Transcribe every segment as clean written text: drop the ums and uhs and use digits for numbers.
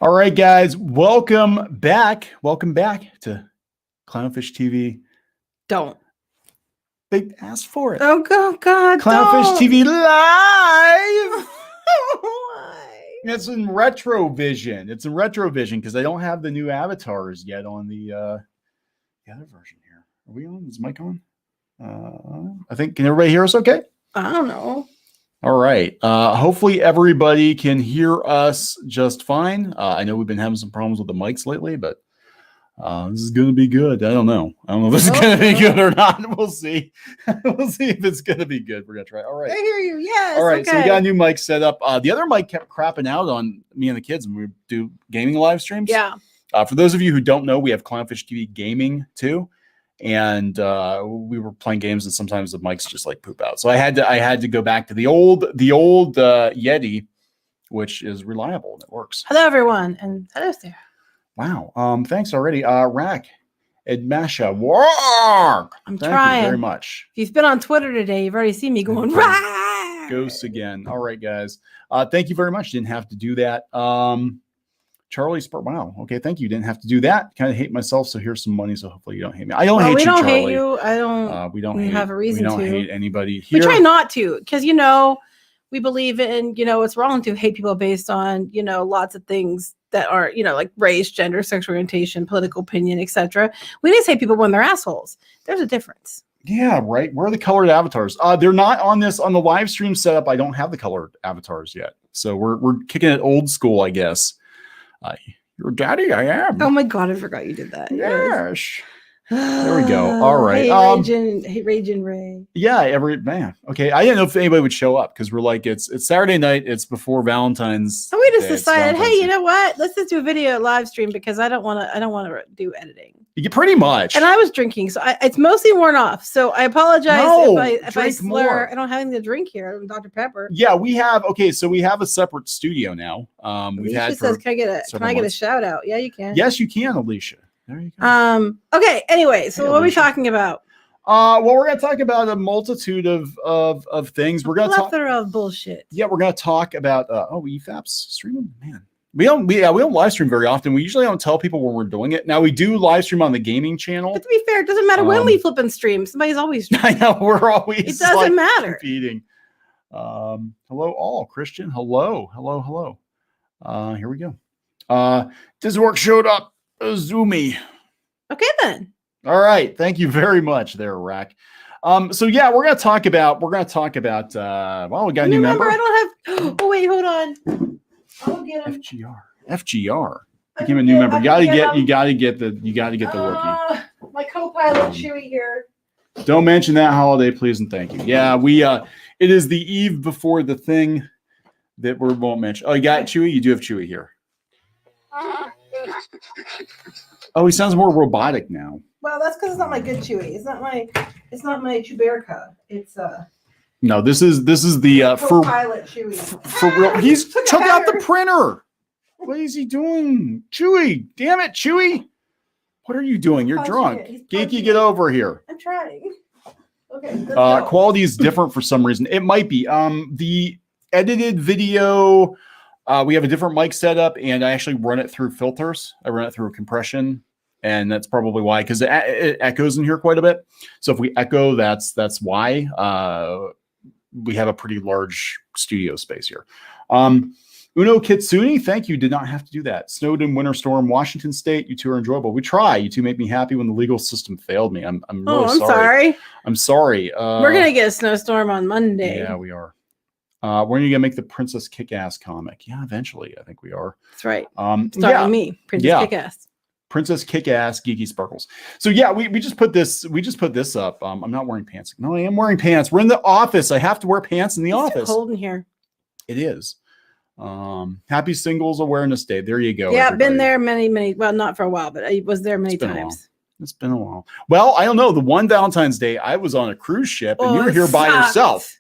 All right, guys, welcome back. Welcome back to Clownfish TV. Don't. They asked for it. Oh, God. Clownfish TV Live. Why? It's in Retrovision. It's in Retrovision because I don't have the new avatars yet on the other version here. Are we on? Is mic on? I think, can everybody hear us okay? I don't know. All right. Hopefully everybody can hear us just fine. I know we've been having some problems with the mics lately, but this is going to be good. I don't know if this is going to be good or not. We'll see. We'll see if it's going to be good. We're going to try. All right. I hear you. Yes. All right. Okay. So we got a new mic set up. The other mic kept crapping out on me and the kids when we do gaming live streams. Yeah. For those of you who don't know, we have Clownfish TV Gaming too. And we were playing games, and sometimes the mics just like poop out. So I had to go back to the old Yeti, which is reliable and it works. Hello, everyone, and hello there. Wow. Thanks already. Rack, Edmasha, Warg. I'm Thank trying you very much. If you've been on Twitter today, you've already seen me going right. Ghosts again. All right, guys. Thank you very much. Didn't have to do that. Charlie Spur. Wow. Okay. Thank you. Didn't have to do that. Kind of hate myself. So here's some money. So hopefully you don't hate me. I don't hate you, Charlie. We don't hate you. I don't. We don't have a reason to. We don't hate anybody here. We try not to, because we believe in it's wrong to hate people based on lots of things that are like race, gender, sexual orientation, political opinion, etc. We just hate people when they're assholes. There's a difference. Yeah, right. Where are the colored avatars? They're not on the live stream setup. I don't have the colored avatars yet, so we're kicking it old school, I guess. Your daddy, I am. Oh my God, I forgot you did that. Yes. There we go. All right. Hey, Raging Ray. Yeah, man. Okay, I didn't know if anybody would show up because we're like it's Saturday night. It's before Valentine's. So we just Day. decided, hey, you know what? Let's just do a video live stream because I don't want to do editing. You pretty much. And I was drinking, so it's mostly worn off. So I apologize if I slur. More. I don't have anything to drink here. I'm Dr. Pepper. Yeah, we have. Okay, so we have a separate studio now. We've had. Says, can I get a shout out? Yeah, you can. Yes, you can, Alicia. There you go. Okay. Anyway, so what are we talking about? Well, we're going to talk about a multitude of things. We're going to talk of bullshit. Yeah, we're going to talk about EFAP's streaming. Man, we don't live stream very often. We usually don't tell people when we're doing it. Now we do live stream on the gaming channel. But to be fair, it doesn't matter when we flip and stream. Somebody's always streaming. I know we're always. It doesn't matter. Competing. Hello, all Christian. Hello. Here we go. This work showed up. Zoomy. Okay then. All right. Thank you very much there, Rack. So yeah, we're gonna talk about well, we got a new member. I don't have oh wait, hold on. I'll get him. FGR. Became a new member. You gotta get the rookie. My co-pilot Chewy here. Don't mention that holiday, please and thank you. Yeah, we it is the eve before the thing that we won't mention. Oh, you got Chewy? You do have Chewy here. Oh, he sounds more robotic now. Well, that's because it's not my good Chewy. It's not my Chewbacca. It's No, this is the co-pilot Chewy. For real. He's took out the printer. What is he doing? Chewy, damn it, Chewy. What are you doing? You're drunk. Geeky, get over here. I'm trying. Okay. Quality is different for some reason. It might be. The edited video, we have a different mic setup, and I actually run it through filters. I run it through compression, and that's probably why, because it echoes in here quite a bit. So if we echo, that's why. We have a pretty large studio space here. Uno Kitsune, thank you. Did not have to do that. Snowden, Winter Storm, Washington State. You two are enjoyable. We try. You two make me happy when the legal system failed me. I'm really sorry. I'm sorry. We're gonna get a snowstorm on Monday. Yeah, we are. We're gonna make the Princess Kick-Ass comic. Yeah, eventually. I think we are. That's right. Starting me, Princess Kick-Ass. Princess Kick-Ass, Geeky Sparkles. So yeah, we just put this up. I'm not wearing pants. No, I am wearing pants. We're in the office. I have to wear pants in the office. It's cold in here. It is. Happy Singles Awareness Day. There you go. Yeah, everybody. Been there many, well, not for a while, but I was there many times. It's been a while. Well, I don't know. The one Valentine's Day, I was on a cruise ship, and you were here by yourself.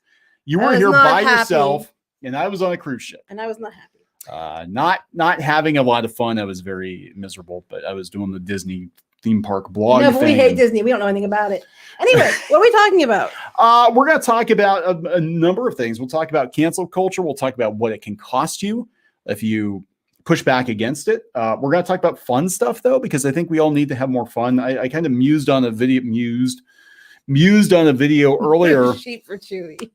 You were here by yourself, and I was on a cruise ship. And I was not happy. Not having a lot of fun. I was very miserable, but I was doing the Disney theme park blog. No, but we hate Disney. We don't know anything about it. Anyway, what are we talking about? We're going to talk about a number of things. We'll talk about cancel culture. We'll talk about what it can cost you if you push back against it. We're going to talk about fun stuff though, because I think we all need to have more fun. I kind of mused on a video earlier. Sheep for Chewy.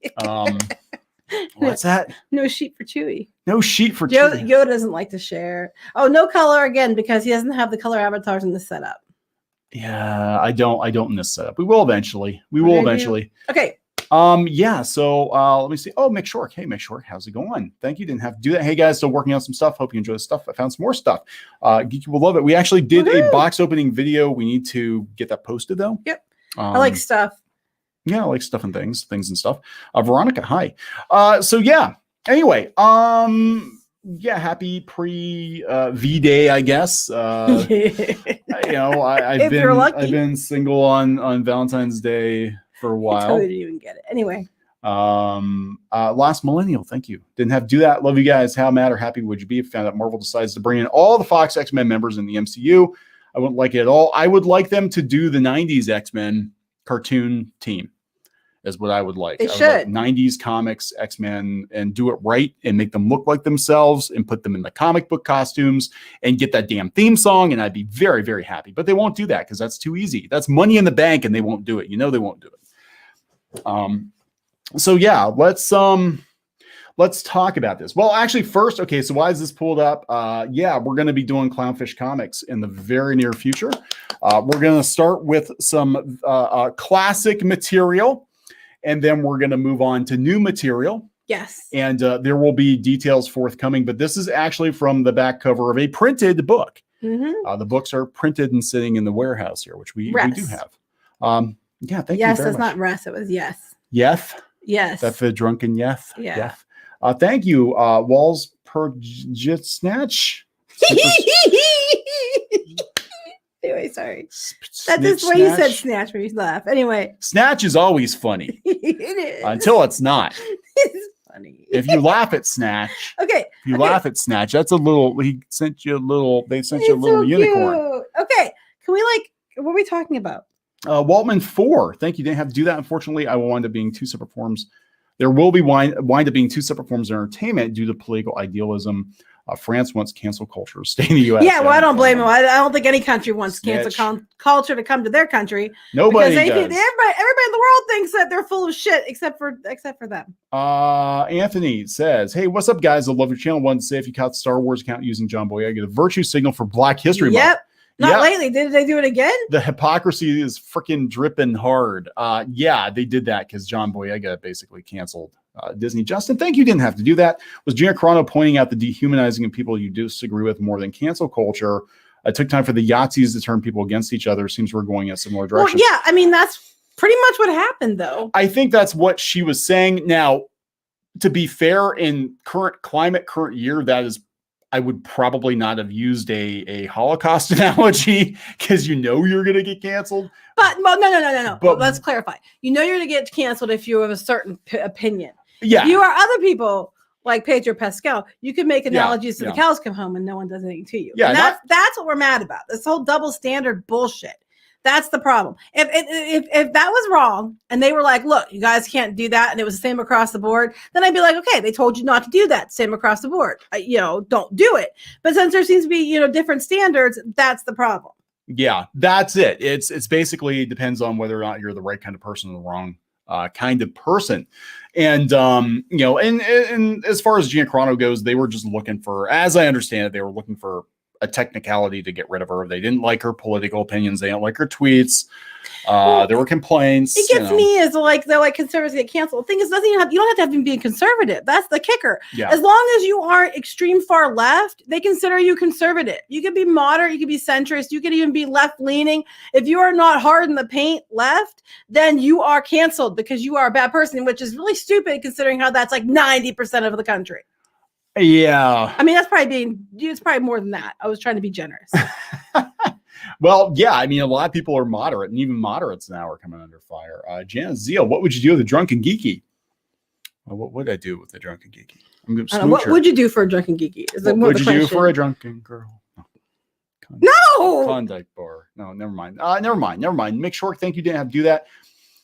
What's that? No sheep for Chewy. No sheet for Yoda doesn't like to share. Oh, no color again because he doesn't have the color avatars in the setup. Yeah, I don't in this setup. We will eventually. Okay. Yeah, so let me see. Oh, Mick Shork. Hey, Mick Shork, how's it going? Thank you. Didn't have to do that. Hey, guys, still working on some stuff. Hope you enjoy the stuff. I found some more stuff. Geeky will love it. We actually did a box opening video. We need to get that posted, though. Yep. I like stuff. Yeah, I like stuff and things and stuff. Veronica, hi. So, yeah. Anyway, yeah, happy pre V-Day, I guess. I've been single on Valentine's Day for a while. I totally didn't even get it. Anyway. Last Millennial, thank you. Didn't have to do that. Love you guys. How mad or happy would you be if you found out Marvel decides to bring in all the Fox X-Men members in the MCU? I wouldn't like it at all. I would like them to do the 90s X-Men cartoon team. Is what I would like. They should. 90s comics, X-Men, and do it right and make them look like themselves and put them in the comic book costumes and get that damn theme song. And I'd be very, very happy. But they won't do that because that's too easy. That's money in the bank and they won't do it. You know they won't do it. So yeah, let's talk about this. Well, actually first, okay, so why is this pulled up? Yeah, we're going to be doing Clownfish comics in the very near future. We're going to start with some classic material. And then we're going to move on to new material. Yes. And there will be details forthcoming, but this is actually from the back cover of a printed book. Mm-hmm. The books are printed and sitting in the warehouse here, which we do have. Yeah, thank you very much. Yes, it's not Russ. It was yes. Yeth? Yes. That's the drunken Yeth? Yeah. Yeth. Thank you, Walls per Snatch. Anyway, sorry. That's just why you said snatch when you laugh. Anyway. Snatch is always funny. It is. Until it's not. It's funny. If you laugh at Snatch. Okay. If you laugh at Snatch, that's a little, they sent you a little unicorn. Cute. Okay. Can we what are we talking about? Waltman 4. Thank you. Didn't have to do that. Unfortunately, I will wind up being two separate forms. There will be wind up being two separate forms of entertainment due to political idealism. France wants cancel culture to stay in the U.S. Yeah, well, I don't blame them. I don't think any country wants cancel culture to come to their country. Nobody does. Everybody in the world thinks that they're full of shit, except for them. Anthony says, "Hey, what's up, guys? I love your channel. Wanted to say if you caught the Star Wars account using John Boyega, get a virtue signal for Black History Month." Yep. Not lately. Did they do it again? The hypocrisy is freaking dripping hard. Yeah, they did that because John Boyega basically canceled Disney. Justin, thank you. Didn't have to do that. Was Gina Carano pointing out the dehumanizing of people you disagree with more than cancel culture? It took time for the Yahtzees to turn people against each other. Seems we're going in a similar direction. Well, yeah, I mean, that's pretty much what happened, though. I think that's what she was saying. Now, to be fair, in current climate, current year, that is, I would probably not have used a Holocaust analogy because you're going to get canceled. But no. But let's clarify. You're going to get canceled if you have a certain opinion. Yeah. If you are other people like Pedro Pascal, you can make analogies to the cows come home and no one does anything to you. Yeah, and that's what we're mad about. This whole double standard bullshit. That's the problem. If that was wrong and they were like, look, you guys can't do that, and it was the same across the board, then I'd be like, okay, they told you not to do that. Same across the board. Don't do it. But since there seems to be, different standards, that's the problem. Yeah, that's it. It's basically depends on whether or not you're the right kind of person or the wrong kind of person. And and as far as Gina Carano goes, they were just looking for, as I understand it, they were looking for a technicality to get rid of her. They didn't like her political opinions. They don't like her tweets. There were complaints. It gets me as they're conservatives get canceled. The thing is, you don't have to have being conservative. That's the kicker. Yeah. As long as you aren't extreme far left, they consider you conservative. You could be moderate. You could be centrist. You could even be left leaning. If you are not hard in the paint left, then you are canceled because you are a bad person, which is really stupid considering how that's 90% of the country. Yeah. I mean, it's probably more than that. I was trying to be generous. Well, yeah, I mean, a lot of people are moderate, and even moderates now are coming under fire. Janice Zeal, what would you do with a drunken geeky? Well, what would I do with a drunken geeky? I'm going to what would you do for a drunken geeky? What would you do for a drunken girl? No! Klondike bar. No, never mind. Never mind. Mick Shork, thank you. Didn't have to do that.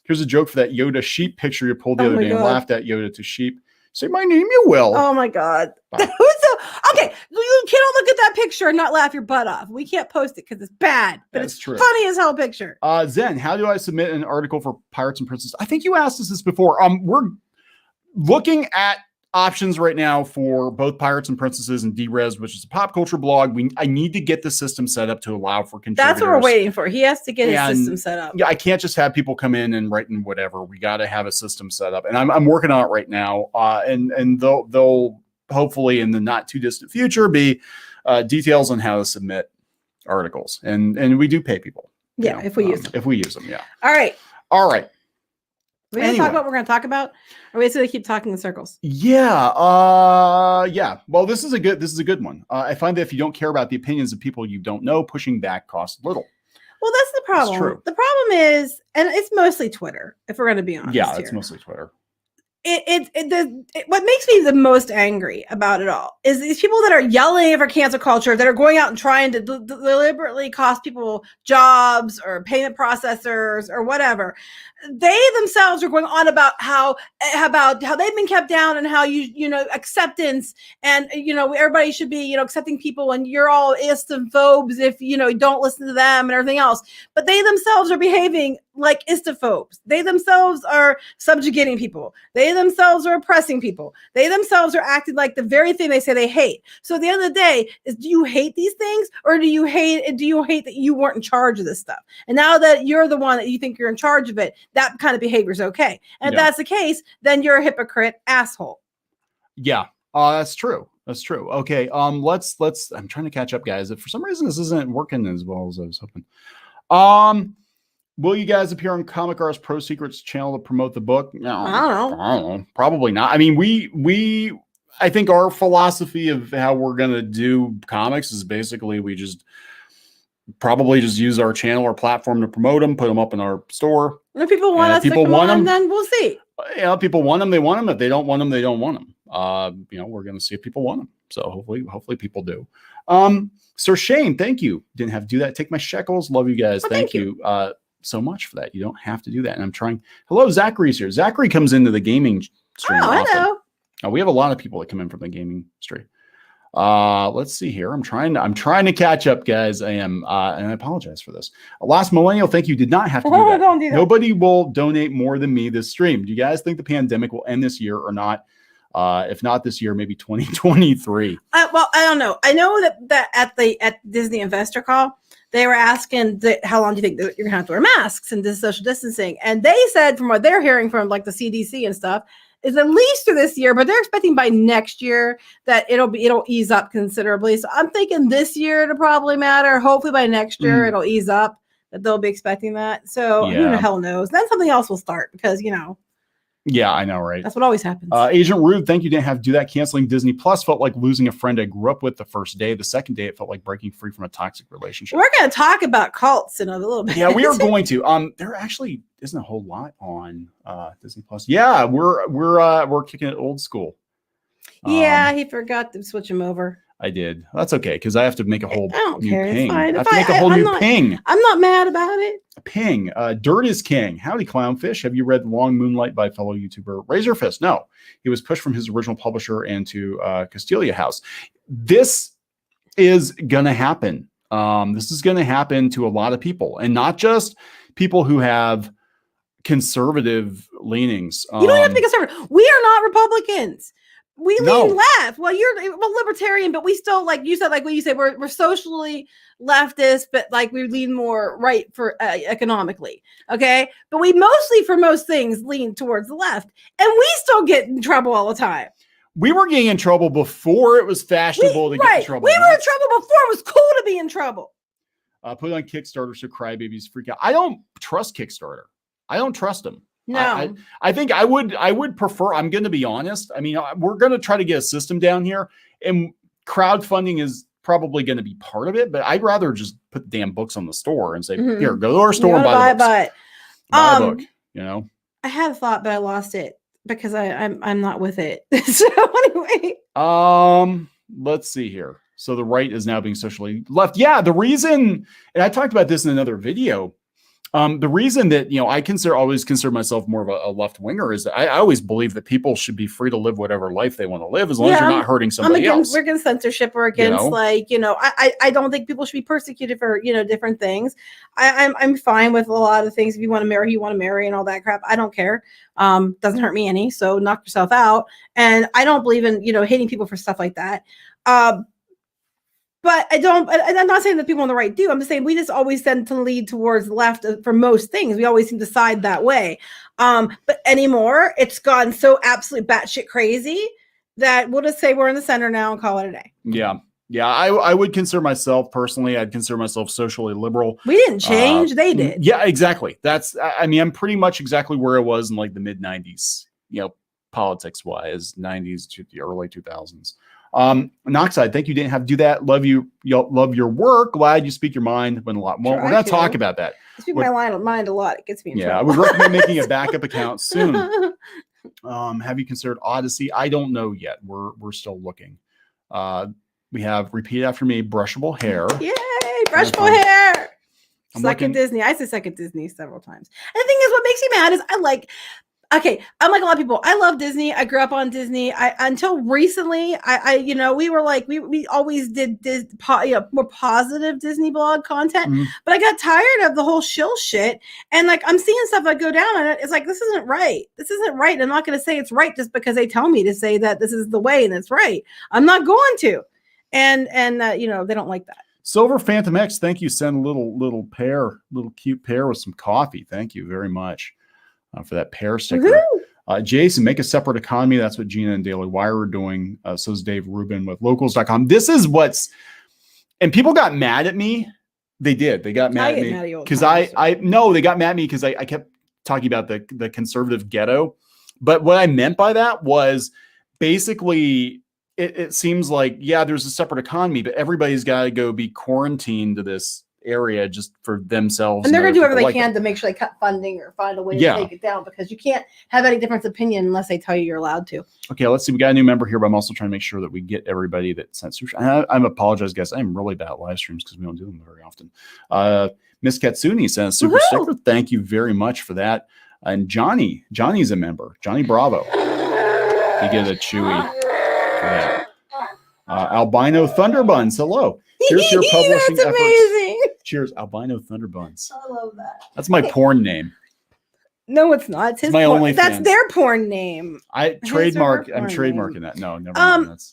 Here's a joke for that Yoda sheep picture you pulled the other day and laughed at Yoda to sheep. Say my name, you will. Oh my God. Okay, you kid on the picture and not laugh your butt off. We can't post it because it's bad, but That's it's true. funny as hell picture. Zen, how do I submit an article for Pirates and Princesses? I think you asked us this before. We're looking at options right now for both Pirates and Princesses and D-Res, which is a pop culture blog. I need to get the system set up to allow for contributors. That's what we're waiting for. He has to get his system set up. Yeah, I can't just have people come in and write in whatever. We got to have a system set up, and I'm working on it right now. And they'll hopefully in the not too distant future be details on how to submit articles, and we do pay people. Yeah, if we use them. If we use them, yeah. All right. We're going to talk about what we're going to talk about, or are we just going to keep talking in circles? Yeah. Yeah. Well, this is a good one. I find that if you don't care about the opinions of people you don't know, pushing back costs little. Well, that's the problem. That's true. The problem is, and it's mostly Twitter, if we're going to be honest. Yeah, it's mostly Twitter. What makes me the most angry about it all is these people that are yelling for cancel culture, that are going out and trying to deliberately cost people jobs or payment processors or whatever. They themselves are going on about how they've been kept down and how acceptance and everybody should be accepting people, and you're all Astonphobes if you don't listen to them and everything else. But they themselves are behaving like Astonphobes. They themselves are subjugating people. They themselves are oppressing people. They themselves are acting like the very thing they say they hate. So at the end of the day, do you hate these things, or do you hate that you weren't in charge of this stuff? And now that you're the one that you think you're in charge of it, that kind of behavior is okay. And if that's the case, then you're a hypocrite asshole. Yeah. That's true. That's true. Okay. Let's I'm trying to catch up, guys. If for some reason this isn't working as well as I was hoping. Will you guys appear on Comic Art's Pro Secrets channel to promote the book? No, I don't know. Probably not. I mean, I think our philosophy of how we're going to do comics is basically we just probably just use our channel or platform to promote them, put them up in our store. And if people want us to come on, then we'll see. People want them, they want them. If they don't want them, they don't want them. We're going to see if people want them. So hopefully people do. Sir Shane, thank you. Didn't have to do that. Take my shekels. Love you guys. Thank you. So much for that. You don't have to do that. And I'm trying. Hello, Zachary's here. Zachary comes into the gaming stream. Oh, hello. We have a lot of people that come in from the gaming stream. Let's see here. I'm trying to catch up, guys. I am, and I apologize for this. Last Millennial, thank you. Did not have to do that. Don't do that. Nobody will donate more than me this stream. Do you guys think the pandemic will end this year or not? If not this year, maybe 2023. Well, I don't know. I know that at Disney Investor Call, they were asking how long do you think that you're gonna have to wear masks and this social distancing? And they said, from what they're hearing from like the CDC and stuff, is at least through this year, but they're expecting by next year that it'll ease up considerably. So I'm thinking this year it'll probably matter. Hopefully by next year it'll ease up. That they'll be expecting that. So who the hell knows? Then something else will start because Yeah, I know, right? That's what always happens. Agent Rude, thank you. Didn't have to do that. Canceling Disney Plus felt like losing a friend I grew up with the first day. The second day, it felt like breaking free from a toxic relationship. We're going to talk about cults in a little bit. Yeah, we are going to. There actually isn't a whole lot on Disney Plus. Yeah, we're kicking it old school. Yeah, he forgot to switch him over. I did. That's okay because I have to make a whole new ping. I have to make a whole new ping. I'm not mad about it. Ping. Dirt is king. Howdy, Clownfish. Have you read Long Moonlight by fellow YouTuber Razorfist? No. He was pushed from his original publisher into Castelia House. This is going to happen. This is going to happen to a lot of people, and not just people who have conservative leanings. You don't have to be conservative. We are not Republicans. We lean left. Well, you're libertarian, but we still, like you said, like what you said, we're socially leftist, but like we lean more right for economically. Okay. But we mostly, for most things, lean towards the left, and we still get in trouble all the time. We were getting in trouble before it was fashionable to get in trouble. We were in trouble before it was cool to be in trouble. Put it on Kickstarter so crybabies freak out. I don't trust Kickstarter. I don't trust them. No, I think I would prefer, I'm going to be honest. I mean, we're going to try to get a system down here, and crowdfunding is probably going to be part of it, but I'd rather just put the damn books on the store and say, here, go to our store and buy a book. I had a thought, but I lost it because I'm not with it. So anyway. Let's see here. So the right is now being socially left. Yeah, the reason, and I talked about this in another video, The reason that, I always consider myself more of a left winger is that I always believe that people should be free to live whatever life they want to live as long as you're not hurting somebody else. We're against censorship. We're against I don't think people should be persecuted for, different things. I'm fine with a lot of things. If you want to marry, you want to marry and all that crap. I don't care. Doesn't hurt me any. So knock yourself out. And I don't believe in, hating people for stuff like that. But I'm not saying that people on the right do. I'm just saying we just always tend to lead towards the left for most things. We always seem to side that way. But anymore, it's gone so absolutely batshit crazy that we'll just say we're in the center now and call it a day. Yeah. Yeah. I would consider myself personally, I'd consider myself socially liberal. We didn't change. They did. Yeah, exactly. I'm pretty much exactly where I was in like the mid 90s, politics wise, 90s to the early 2000s. Noxide, thank you. Didn't have to do that. Love you. Love your work. Glad you speak your mind when a lot more. We're going to talk about that. I speak my mind a lot. It gets me in trouble. I would recommend making a backup account soon. Have you considered Odyssey? I don't know yet. We're still looking. We have repeat after me, brushable hair. Yay, brushable hair. Second Disney. I say second Disney several times. And the thing is, what makes me mad is I'm like a lot of people. I love Disney. I grew up on Disney. Until recently, we were like, we always did more positive Disney blog content, but I got tired of the whole shill shit. And like, I'm seeing stuff that go down and it's like, this isn't right. This isn't right. I'm not going to say it's right just because they tell me to say that this is the way and it's right. I'm not going to. And they don't like that. Silver Phantom X, thank you. Send a little cute pear with some coffee. Thank you very much. For that pear sticker. Jason, make a separate economy. That's what Gina and Daily Wire are doing. So is Dave Rubin with locals.com. This is and people got mad at me. They did. They got mad at me because they got mad at me because I kept talking about the conservative ghetto. But what I meant by that was basically it seems like, there's a separate economy, but everybody's got to go be quarantined to this area just for themselves. And they're going to do whatever they can to make sure they cut funding or find a way to take it down because you can't have any different opinion unless they tell you you're allowed to. Okay, let's see. We got a new member here, but I'm also trying to make sure that we get everybody that sent super. I apologize, guys. I'm really bad at live streams because we don't do them very often. Miss Katsuni sent a super sticker. Thank you very much for that. And Johnny's a member. Johnny Bravo. You get a Chewy for that. Albino Thunderbuns. Hello. Here's your publishing That's amazing. Efforts. Cheers, Albino Thunderbuns. I love that. That's my porn name. No, it's not. It's his my only. That's their porn name. I'm trademarking that. No, never mind.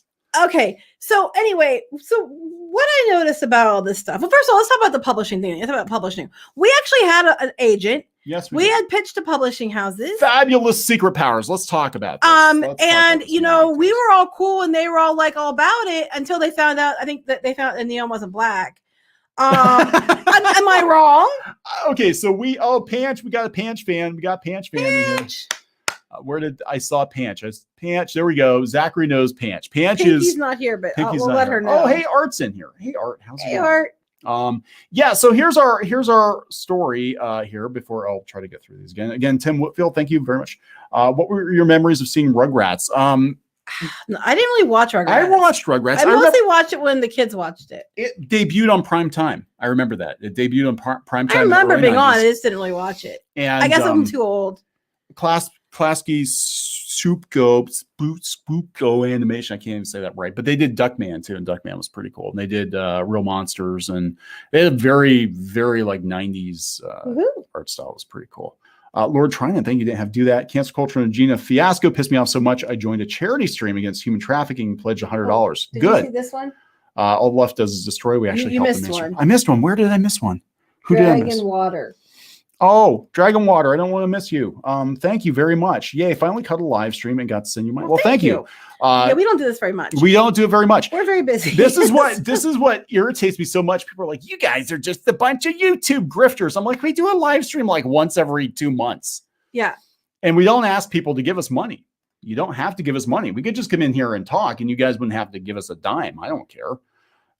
Okay. So anyway, what I noticed about all this stuff. Well, first of all, let's talk about the publishing thing. Let's talk about publishing. We actually had an agent. Yes, we had pitched to publishing houses. Fabulous secret powers. Let's talk about this. We were all cool and they were all about it until they found out. I think that they found that Kneon wasn't black. Am I wrong? Okay, so we got a Panch fan. We got Panch fan in here. Where did I saw Panch? Panch. There we go. Zachary knows Panch. He's not here, but we'll let her know. Oh, hey, Art's in here. Hey, Art. How's it going? Art. So here's our story here before I'll try to get through these again. Tim Whitfield, thank you very much. What were your memories of seeing Rugrats? No, I didn't really watch Rugrats. I watched Rugrats. I mostly watched it when the kids watched it. It debuted on prime time. I remember that. It debuted on prime time. I remember being on. I just didn't really watch it. And I guess I'm too old. Klasky's Soup Go animation. I can't even say that right, but they did Duckman too, and Duckman was pretty cool. And they did Real Monsters, and they had a very, very like 90s art style. It was pretty cool. Lord Trinan, thank you. Didn't have to do that. Cancel culture and Gina fiasco pissed me off so much. I joined a charity stream against human trafficking and pledged $100. Did Good. You see this one? All left does is destroy. We actually you helped missed one. I missed one. Where did I miss one? Who did I miss? Dragon Water. Oh, Dragon Water. I don't want to miss you. Thank you very much. Yay. Finally cut a live stream and got to send you my. Well, thank you. We don't do this very much. We don't do it very much. We're very busy. This is what irritates me so much. People are like, you guys are just a bunch of YouTube grifters. I'm like, we do a live stream like once every 2 months. Yeah. And we don't ask people to give us money. You don't have to give us money. We could just come in here and talk and you guys wouldn't have to give us a dime. I don't care.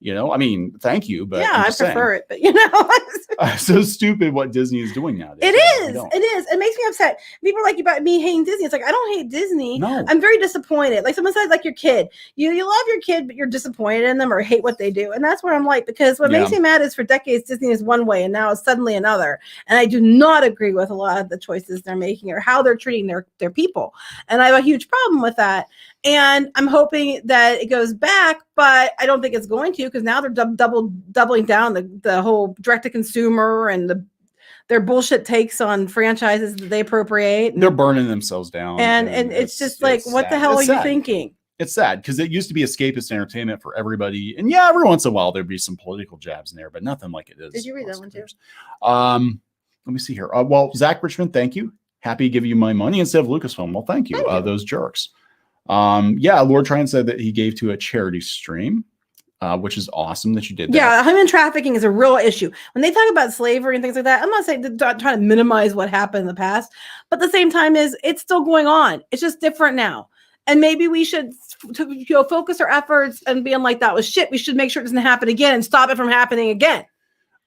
You know, I mean, thank you, but yeah, I'm I just prefer saying. it, but you know, So stupid what Disney is doing nowadays. it I is. don't. It is. It makes me upset. People are like about me hating Disney. It's like I don't hate Disney. No. I'm very disappointed. Like someone said, like your kid. You love your kid, but you're disappointed in them or hate what they do. And that's where I'm like, because what makes me mad is for decades Disney is one way and now it's suddenly another. And I do not agree with a lot of the choices they're making or how they're treating their people. And I have a huge problem with that. And I'm hoping that it goes back, but I don't think it's going to, because now they're doubling down the whole direct to consumer and their bullshit takes on franchises that they appropriate. They're burning themselves down. And it's just like, what the hell are you thinking? It's sad because it used to be escapist entertainment for everybody. And yeah, every once in a while there'd be some political jabs in there, but nothing like it is. Did you read that one too? Let me see here. Well, Zach Richmond, thank you. Happy to give you my money instead of Lucasfilm. Well, thank you. Those jerks. Yeah, Lord Tryon said that he gave to a charity stream, which is awesome that you did that. Yeah, human trafficking is a real issue. When they talk about slavery and things like that, I'm not saying trying to minimize what happened in the past, but at the same time it's still going on. It's just different now. And maybe we should focus our efforts and being like, that was shit. We should make sure it doesn't happen again and stop it from happening again.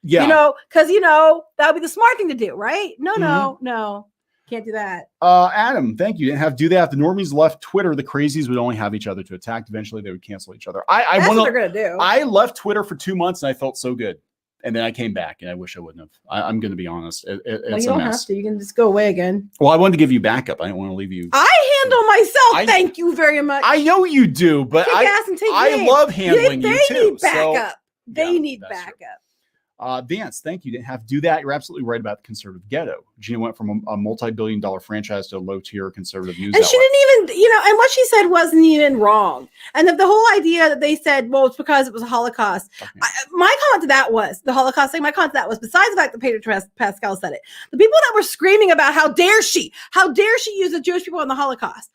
Yeah. Because, that would be the smart thing to do, right? No. Can't do that. Adam, thank you. Didn't have to do that. If the normies left Twitter, the crazies would only have each other to attack. Eventually, they would cancel each other. That's what they're going to do. I left Twitter for 2 months and I felt so good. And then I came back and I wish I wouldn't have. I'm going to be honest. It's you don't have to. You can just go away again. Well, I wanted to give you backup. I didn't want to leave you. I handle myself. Thank you very much. I know you do, but I love handling you too. They need backup. They need backup. Vance, thank you. Didn't have to do that. You're absolutely right about the conservative ghetto. Gina went from a multi-billion-dollar franchise to a low-tier conservative news outlet. She didn't even, and what she said wasn't even wrong. And the whole idea that they said, well, it's because it was a Holocaust. Okay. My comment to that was, the Holocaust thing, my comment to that was, besides the fact that Pedro Pascal said it, the people that were screaming about how dare she use the Jewish people in the Holocaust,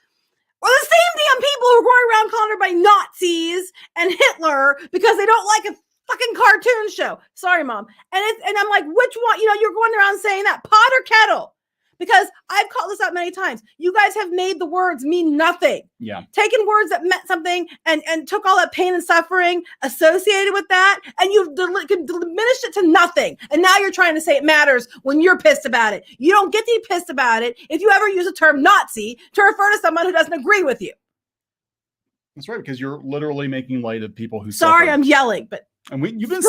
or the same damn people who are going around calling everybody Nazis and Hitler because they don't like a fucking cartoon show. Sorry, Mom. And I'm like, which one? You're going around saying that, pot or kettle? Because I've called this out many times. You guys have made the words mean nothing. Yeah. Taken words that meant something and took all that pain and suffering associated with that, and you've diminished it to nothing. And now you're trying to say it matters when you're pissed about it. You don't get to be pissed about it if you ever use the term Nazi to refer to someone who doesn't agree with you. That's right, because you're literally making light of people who Sorry, suffer. I'm yelling, but you've been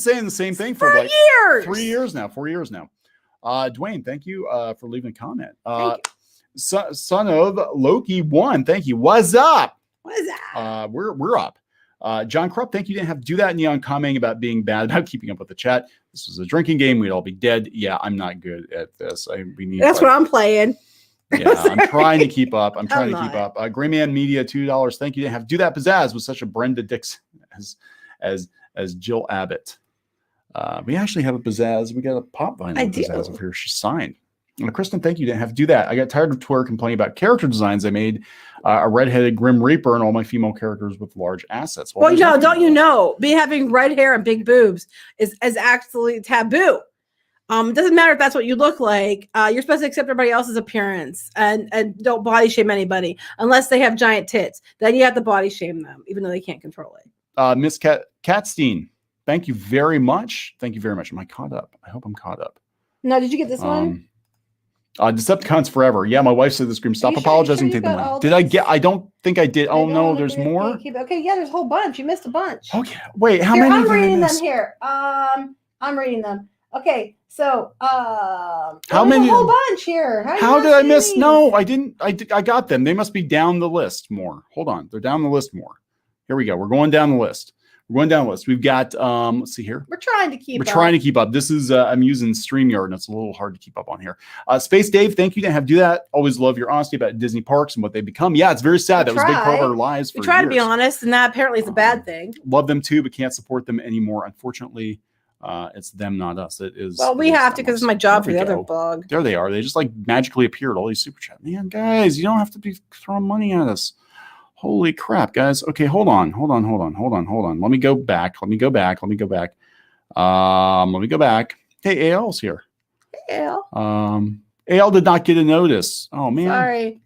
saying the same thing for like years. 4 years now. Dwayne, thank you for leaving a comment. Son of Loki 1, thank you. What's up? We're up. John Krupp, thank you. Didn't have to do that. Neon commenting about being bad about keeping up with the chat. This was a drinking game. We'd all be dead. Yeah, I'm not good at this. That's what I'm playing. Yeah, I'm trying to keep up. Gray Man Media, $2. Thank you. Didn't have to do that. Pizzazz was such a Brenda Dixon as Jill Abbott. We actually have a Pizzazz. We got a pop vinyl Pizzazz over here. She's signed. And Kristen, thank you. Didn't have to do that. I got tired of Twitter complaining about character designs. I made a redheaded Grim Reaper and all my female characters with large assets. Well, don't you know, having red hair and big boobs is actually taboo. It doesn't matter if that's what you look like. You're supposed to accept everybody else's appearance and don't body shame anybody unless they have giant tits. Then you have to body shame them, even though they can't control it. Miss Katstein, thank you very much. Am I caught up? I hope I'm caught up. No, did you get this one? Decepticons Forever. Yeah, my wife said the scream. Stop apologizing. Take the money. Did I get? I don't think I did. Oh no, there's more. Okay, yeah, there's a whole bunch. You missed a bunch. Okay, wait, how many? I'm reading them here. I'm reading them. Okay, so how many? A whole bunch here. How did I miss? No, I didn't. I got them. They must be down the list more. Hold on, they're down the list more. Here we go. We're going down the list. We've got, let's see here. We're trying to keep up. This is, I'm using StreamYard and it's a little hard to keep up on here. Space Dave, thank you. Didn't have to do that. Always love your honesty about Disney parks and what they become. Yeah, it's very sad. That was a big part of our lives for years. We try to be honest, and that apparently is a bad thing. Love them too, but can't support them anymore. Unfortunately, it's them, not us. It is. Well, we have to because it's my job for the other blog. There they are. They just like magically appeared. All these super chat. Man, guys, you don't have to be throwing money at us. Holy crap, guys. Okay, hold on. Let me go back. Hey, AL's here. Hey, AL. AL did not get a notice. Oh, man. Sorry.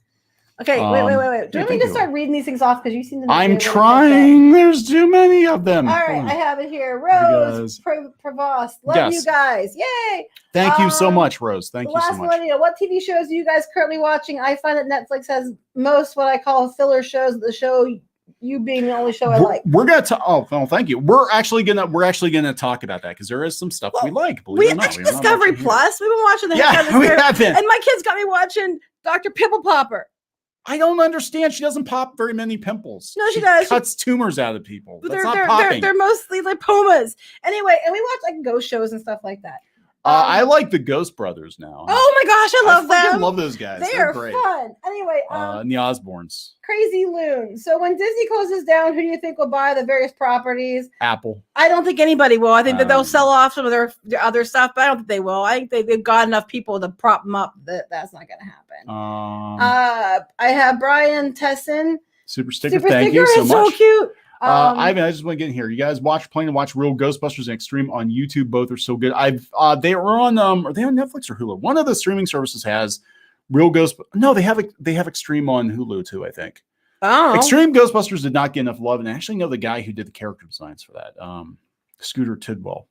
Okay, wait. Do you want me thank to you. start reading these things off? Because you seem to know I'm really good at that. trying. There's too many of them. All right, I have it here. Rose Provost. Love you guys. Yay. Thank you so much, Rose. Thank the you so last much. one, what TV shows are you guys currently watching? I find that Netflix has most what I call filler shows. The show, you being the only show I like. We're gonna talk. Oh, well, thank you. We're actually gonna talk about that because there is some stuff we like. We actually Discovery Plus. We've been watching the heck out of we have been. And my kids got me watching Dr. Pimple Popper. I don't understand. She doesn't pop very many pimples. No, she does. Cuts tumors out of people. But they're mostly lipomas. Anyway, and we watch like ghost shows and stuff like that. I like the Ghost Brothers now. Oh my gosh, I love them. I love those guys. They're great. Fun. Anyway, and the Osbournes. Crazy Loon. So when Disney closes down, who do you think will buy the various properties? Apple. I don't think anybody will. I think that they'll sell off some of their other stuff, but I don't think they will. I think they've got enough people to prop them up that's not going to happen. I have Brian Tesson. Super sticker. Thank you so much. So cute. Ivan, I just want to get in here. You guys plan to watch Real Ghostbusters and Extreme on YouTube. Both are so good. They are on are they on Netflix or Hulu? One of the streaming services has Real Ghost. No, they have Extreme on Hulu too, I think. Oh. Extreme Ghostbusters did not get enough love, and I actually know the guy who did the character designs for that. Scooter Tidwell.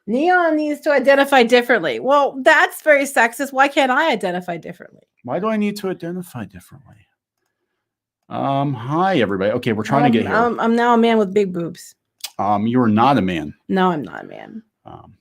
Kneon needs to identify differently. Well, that's very sexist. Why can't I identify differently? Why do I need to identify differently? Hi everybody. Okay, we're trying to get here. I'm now a man with big boobs. You are not a man. No, I'm not a man.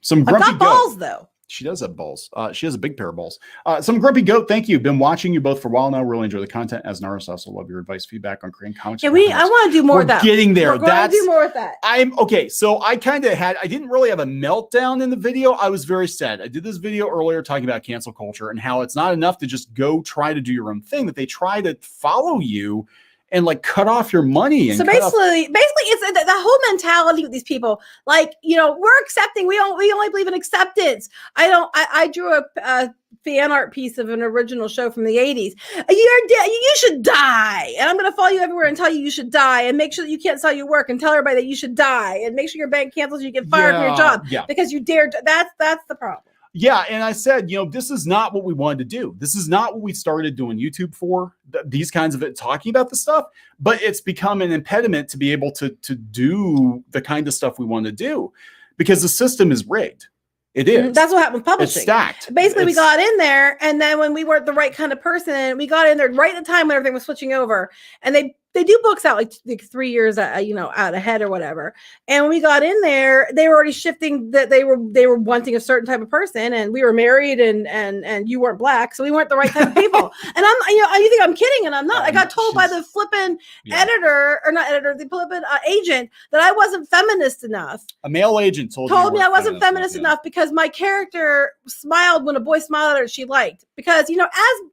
Some grumpy I've got balls though. She does have balls. She has a big pair of balls. Some grumpy goat. Thank you. Been watching you both for a while now. Really enjoy the content. As an artist, I also love your advice, feedback on creating comics. Yeah, I want to do more of that. Getting there. We're going to do more of that. I'm okay. So I didn't really have a meltdown in the video. I was very sad. I did this video earlier talking about cancel culture and how it's not enough to just go try to do your own thing, that they try to follow you and like cut off your money. And so basically it's the whole mentality with these people. Like, we're accepting. We only believe in acceptance. I drew a fan art piece of an original show from the 80s. You should die. And I'm going to follow you everywhere and tell you should die, and make sure that you can't sell your work, and tell everybody that you should die, and make sure your bank cancels you, get fired from your job because you dared. That's the problem. Yeah, and I said, this is not what we wanted to do. This is not what we started doing YouTube for, these kinds of talking about the stuff, but it's become an impediment to be able to do the kind of stuff we want to do because the system is rigged. It is. That's what happened with publishing. It's stacked. Basically, we got in there, and then when we weren't the right kind of person, we got in there right at the time when everything was switching over, and they do books out like 3 years out ahead or whatever. And when we got in there, they were already shifting that they were wanting a certain type of person, and we were married, and you weren't black, so we weren't the right type of people. And you think I'm kidding, and I'm not. I got told by the flippin' editor, or not editor, the flippin' agent, that I wasn't feminist enough. A male agent told me I wasn't feminist enough because my character smiled when a boy smiled at her she liked. Because as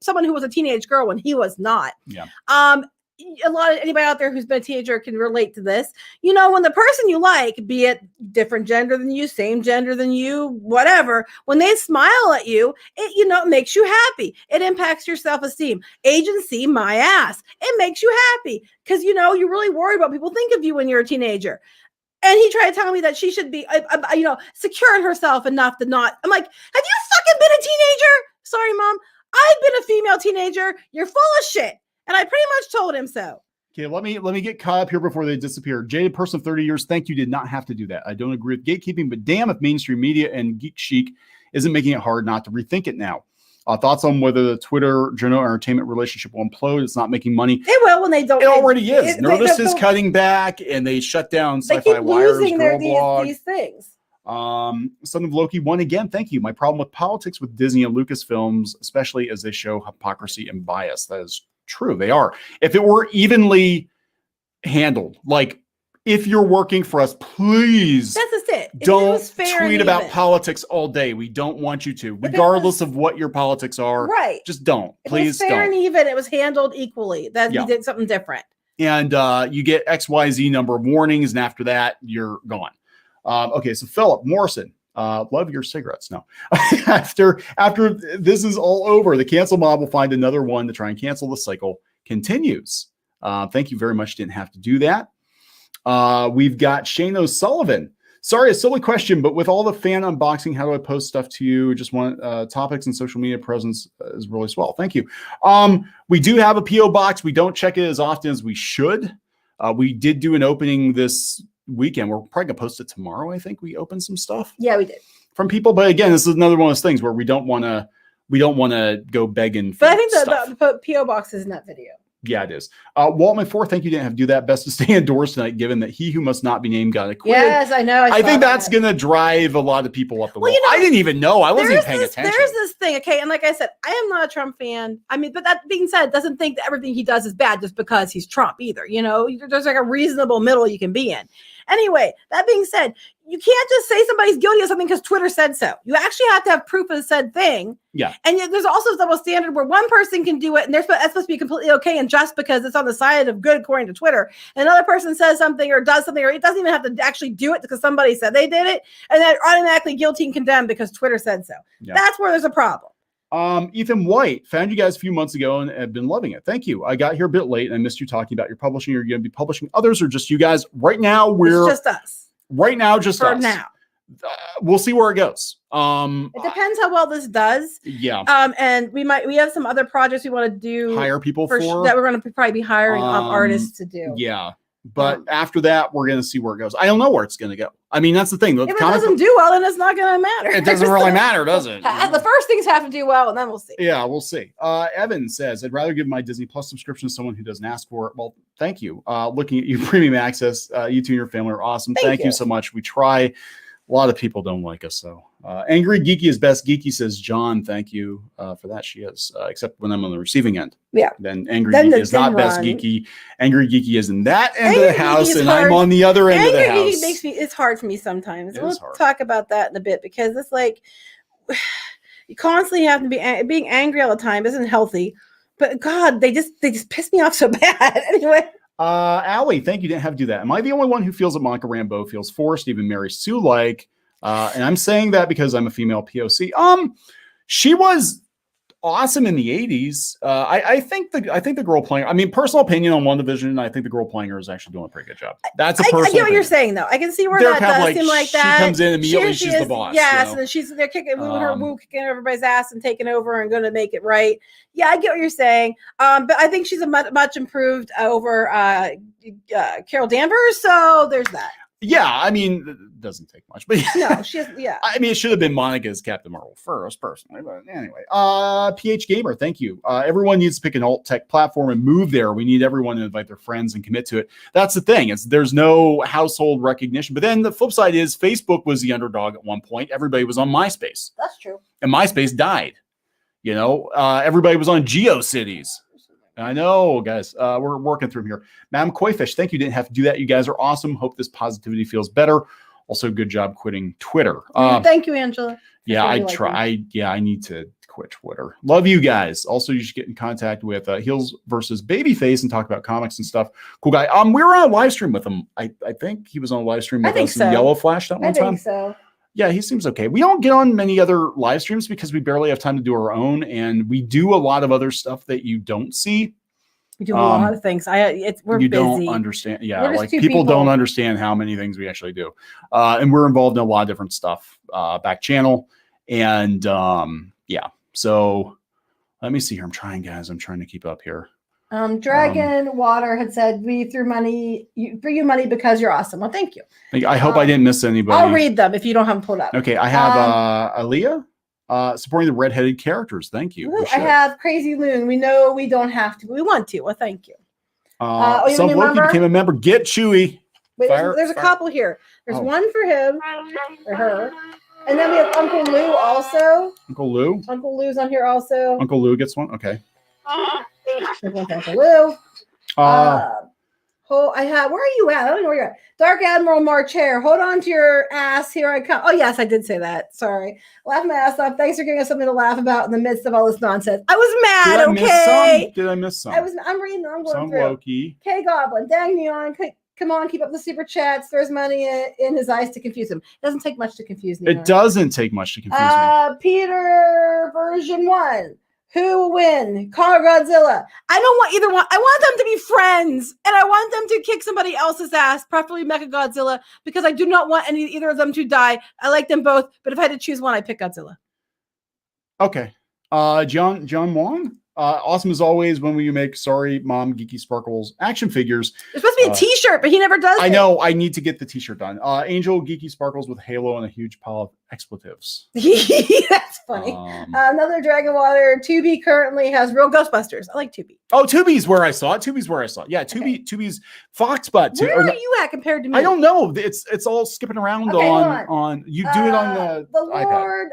someone who was a teenage girl when he was not. Yeah. Anybody out there who's been a teenager can relate to this. When the person you like, be it different gender than you, same gender than you, whatever, when they smile at you, it makes you happy. It impacts your self-esteem. Agency, my ass. It makes you happy because you're really worried about people think of you when you're a teenager. And he tried to tell me that she should be, secure in herself enough to not. I'm like, have you fucking been a teenager? Sorry, Mom. I've been a female teenager. You're full of shit. And I pretty much told him so. Okay, let me get caught up here before they disappear. Jaded person of 30 years, thank you, did not have to do that. I don't agree with gatekeeping, but damn if mainstream media and geek chic isn't making it hard not to rethink it now. Thoughts on whether the Twitter general entertainment relationship will implode? It's not making money. It will when they don't. It already is. Nerdist is cutting back, and they shut down Sci-Fi Wire's Girl Blog. These things. Son of Loki, one again. Thank you. My problem with politics with Disney and Lucasfilms, especially as they show hypocrisy and bias. That is true. They are. If it were evenly handled, like if you're working for us, please that's just it. Don't tweet about politics all day. We don't want you to, regardless of what your politics are. Right. Just don't. Please don't. Fair and even. It was handled equally. That you did something different. And you get XYZ number of warnings, and after that, you're gone. Okay, so Philip Morrison. Love your cigarettes. No, after this is all over, the cancel mob will find another one to try and cancel. The cycle continues. Thank you very much. Didn't have to do that. We've got Shane O'Sullivan. Sorry, a silly question, but with all the fan unboxing, how do I post stuff to you? Just want topics and social media presence is really swell. Thank you. We do have a PO box. We don't check it as often as we should. We did do an opening this weekend. We're probably gonna post it tomorrow. I think we opened some stuff. Yeah, we did. From people, but again, this is another one of those things where we don't want to go begging for But I think stuff. the PO box is in that video. Yeah, it is. Walt McForth, thank you didn't have to do that. Best to stay indoors tonight, given that he who must not be named got acquitted. Yes, I know. I think that's going to drive a lot of people up the wall. I didn't even know. I wasn't even paying attention. There's this thing, okay, and like I said, I am not a Trump fan. I mean, but that being said, doesn't think that everything he does is bad just because he's Trump either. You know, there's like a reasonable middle you can be in. Anyway, that being said, you can't just say somebody's guilty of something because Twitter said so. You actually have to have proof of said thing. Yeah. And yet there's also a double standard where one person can do it and that's supposed to be completely okay. And just because it's on the side of good, according to Twitter, another person says something or does something, or it doesn't even have to actually do it because somebody said they did it, and then automatically guilty and condemned because Twitter said so. Yeah. That's where there's a problem. Ethan White, found you guys a few months ago and have been loving it. Thank you. I got here a bit late and I missed you talking about your publishing. You're going to be publishing others or just you guys? Right now, it's just us. Right now, just for us. Now. We'll see where it goes. It depends how well this does. Yeah. And we have some other projects we want to do. Hire people for that we're going to probably be hiring artists to do. Yeah. But after that, we're going to see where it goes. I don't know where it's going to go. I mean, that's the thing. If it doesn't do well, then it's not going to matter. It doesn't really matter, does it? The first things have to do well, and then we'll see. Yeah, we'll see. Evan says, I'd rather give my Disney Plus subscription to someone who doesn't ask for it. Well, thank you. Looking at you, premium access. You two and your family are awesome. Thank you so much. We try. A lot of people don't like us, so. Angry Geeky is best. Geeky says, John, thank you for that. She is, except when I'm on the receiving end. Yeah. Then Angry Geeky is not best Geeky. Angry Geeky is in that end of the house, and I'm on the other end of the house. Angry Geeky it's hard for me sometimes. We'll talk about that in a bit, because it's like you constantly have to be being angry all the time isn't healthy. But God, they just piss me off so bad. Anyway. Allie, thank you. Didn't have to do that. Am I the only one who feels that Monica Rambeau feels forced, even Mary Sue like? And I'm saying that because I'm a female POC. She was awesome in the 80s. I think the girl playing. I mean, personal opinion on WandaVision. I think the girl playing her is actually doing a pretty good job. That's a personal. I get what you're saying, though. I can see where that does seem like that. She comes in immediately. She's the boss. Yes, and she's they're kicking kicking everybody's ass and taking over and going to make it right. Yeah, I get what you're saying. But I think she's a much improved over Carol Danvers. So there's that. Yeah, I mean, it doesn't take much, but no, she's I mean, it should have been Monica's Captain Marvel first, personally, but anyway. PH Gamer, thank you. Everyone needs to pick an alt tech platform and move there. We need everyone to invite their friends and commit to it. That's the thing. There's no household recognition. But then the flip side is Facebook was the underdog at one point. Everybody was on MySpace. That's true. And MySpace died. You know, everybody was on GeoCities. I know, guys. We're working through here. Madam Koifish, thank you. Didn't have to do that. You guys are awesome. Hope this positivity feels better. Also, good job quitting Twitter. Thank you, Angela. Yeah, I try. I need to quit Twitter. Love you guys. Also, you should get in contact with Heels versus Babyface and talk about comics and stuff. Cool guy. We were on a live stream with him. I think he was on a live stream with us in Yellow Flash that one time. I think so. Yeah, he seems okay. We don't get on many other live streams because we barely have time to do our own, and we do a lot of other stuff that you don't see. We do a lot of things. We're you busy. Don't understand. Yeah, like people don't understand how many things we actually do, and we're involved in a lot of different stuff. Back channel, and yeah. So let me see here. I'm trying, guys. I'm trying to keep up here. Dragon Water had said we threw you money because you're awesome. Well, thank you. I hope I didn't miss anybody. I'll read them if you don't have them pulled up. Okay, I have Aaliyah supporting the redheaded characters. Thank you. I have Crazy Loon. We know we don't have to, but we want to. Well, thank you. Some Loki became a member. Get Chewy. Wait, there's a couple here. There's one for him or her. And then we have Uncle Lou also. Uncle Lou? Uncle Lou's on here also. Uncle Lou gets one? Okay. There's one for Uncle Lou. Where are you at? I don't know where you're at. Dark Admiral Marcher, hold on to your ass. Here I come. Oh, yes, I did say that. Sorry. Laugh my ass off. Thanks for giving us something to laugh about in the midst of all this nonsense. I was mad, Did I miss some? I'm reading. I'm going some through. Loki. K Goblin. Dang, Kneon. Come on, keep up the super chats. There's money in his eyes to confuse him. It doesn't take much to confuse me. It doesn't take much to confuse me. Peter version 1. Who will win? Conor Godzilla. I don't want either one. I want them to be friends, and I want them to kick somebody else's ass, preferably Mecha Godzilla, because I do not want either of them to die. I like them both, but if I had to choose one, I'd pick Godzilla. Okay. John Wong. Awesome as always. When will you make Sorry Mom Geeky Sparkles action figures? It's supposed to be a t-shirt, but he never does. I know. I need to get the t-shirt done. Angel Geeky Sparkles with Halo and a huge pile of expletives. That's funny. Another Dragon Water. Tubi currently has Real Ghostbusters. I like Tubi. Oh, Tubi's where I saw it. Yeah, Tubi's Foxbutt. Where are you at compared to me? I don't know. It's all skipping around on. You do it on the iPad.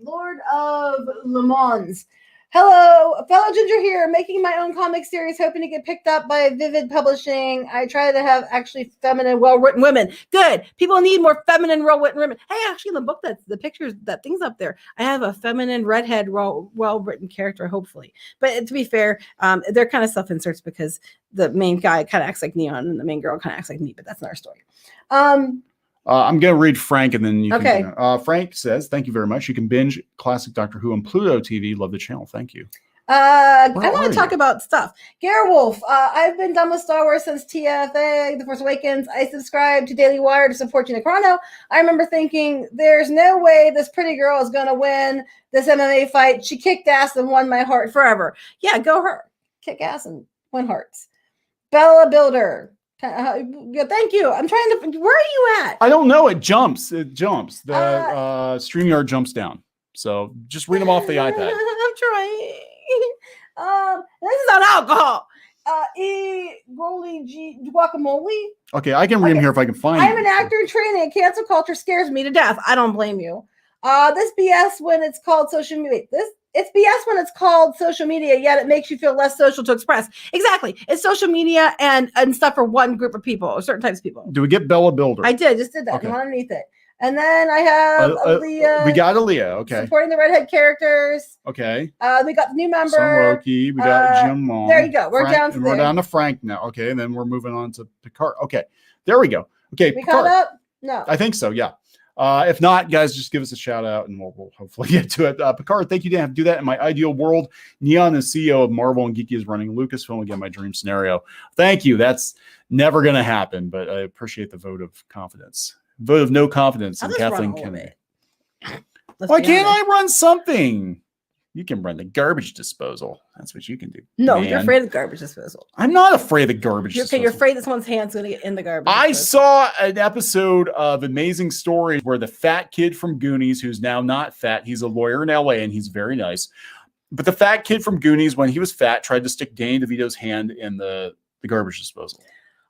Lord of Le Mans. Hello, fellow Ginger here, making my own comic series, hoping to get picked up by Vivid Publishing. I try to have actually feminine, well-written women. Good. People need more feminine, well-written women. Hey, actually, in the book, the pictures, that thing's up there. I have a feminine, redhead, well-written character, hopefully. But to be fair, they're kind of self-inserts because the main guy kind of acts like Kneon and the main girl kind of acts like me, but that's another story. I'm going to read Frank and then you okay. Can. Frank says, thank you very much. You can binge classic Doctor Who on Pluto TV. Love the channel. Thank you. I want to talk about stuff. Wolf, I've been done with Star Wars since TFA, The Force Awakens. I subscribe to Daily Wire to support Gina Carano. I remember thinking, there's no way this pretty girl is going to win this MMA fight. She kicked ass and won my heart forever. Yeah, go her. Kick ass and win hearts. Bella Builder. Thank you. I'm trying to. Where are you at? I don't know. It jumps. The StreamYard jumps down. So just read them off the iPad. I'm trying. This is on alcohol. Guacamole. Okay, I can read them here if I can find. I'm an actor in training, and cancel culture scares me to death. I don't blame you. This BS when it's called social media. It's BS when it's called social media, yet it makes you feel less social to express. Exactly. It's social media and stuff for one group of people or certain types of people. Do we get Bella Builder? I just did that. Okay. I'm underneath it. And then I have Aaliyah. We got Aaliyah. Okay. Supporting the redhead characters. Okay. We got the new member. Loki. We got Jim Long. There you go. We're down to We're down to Frank now. Okay. And then we're moving on to Picard. Okay. There we go. Okay. We caught up? No. I think so. Yeah. If not, guys, just give us a shout out and we'll hopefully get to it. Picard, thank you. Didn't have to do that in my ideal world. Kneon is CEO of Marvel and Geeky is running Lucasfilm. Again, my dream scenario. Thank you. That's never going to happen, but I appreciate the vote of confidence. Vote of no confidence in Kathleen Kennedy. Why can't I run something? You can run the garbage disposal. That's what you can do. No, you're afraid of garbage disposal. I'm not afraid of the garbage disposal. You're afraid that someone's hand's going to get in the garbage disposal. I saw an episode of Amazing Stories where the fat kid from Goonies, who's now not fat, he's a lawyer in LA and he's very nice. But the fat kid from Goonies, when he was fat, tried to stick Danny DeVito's hand in the garbage disposal.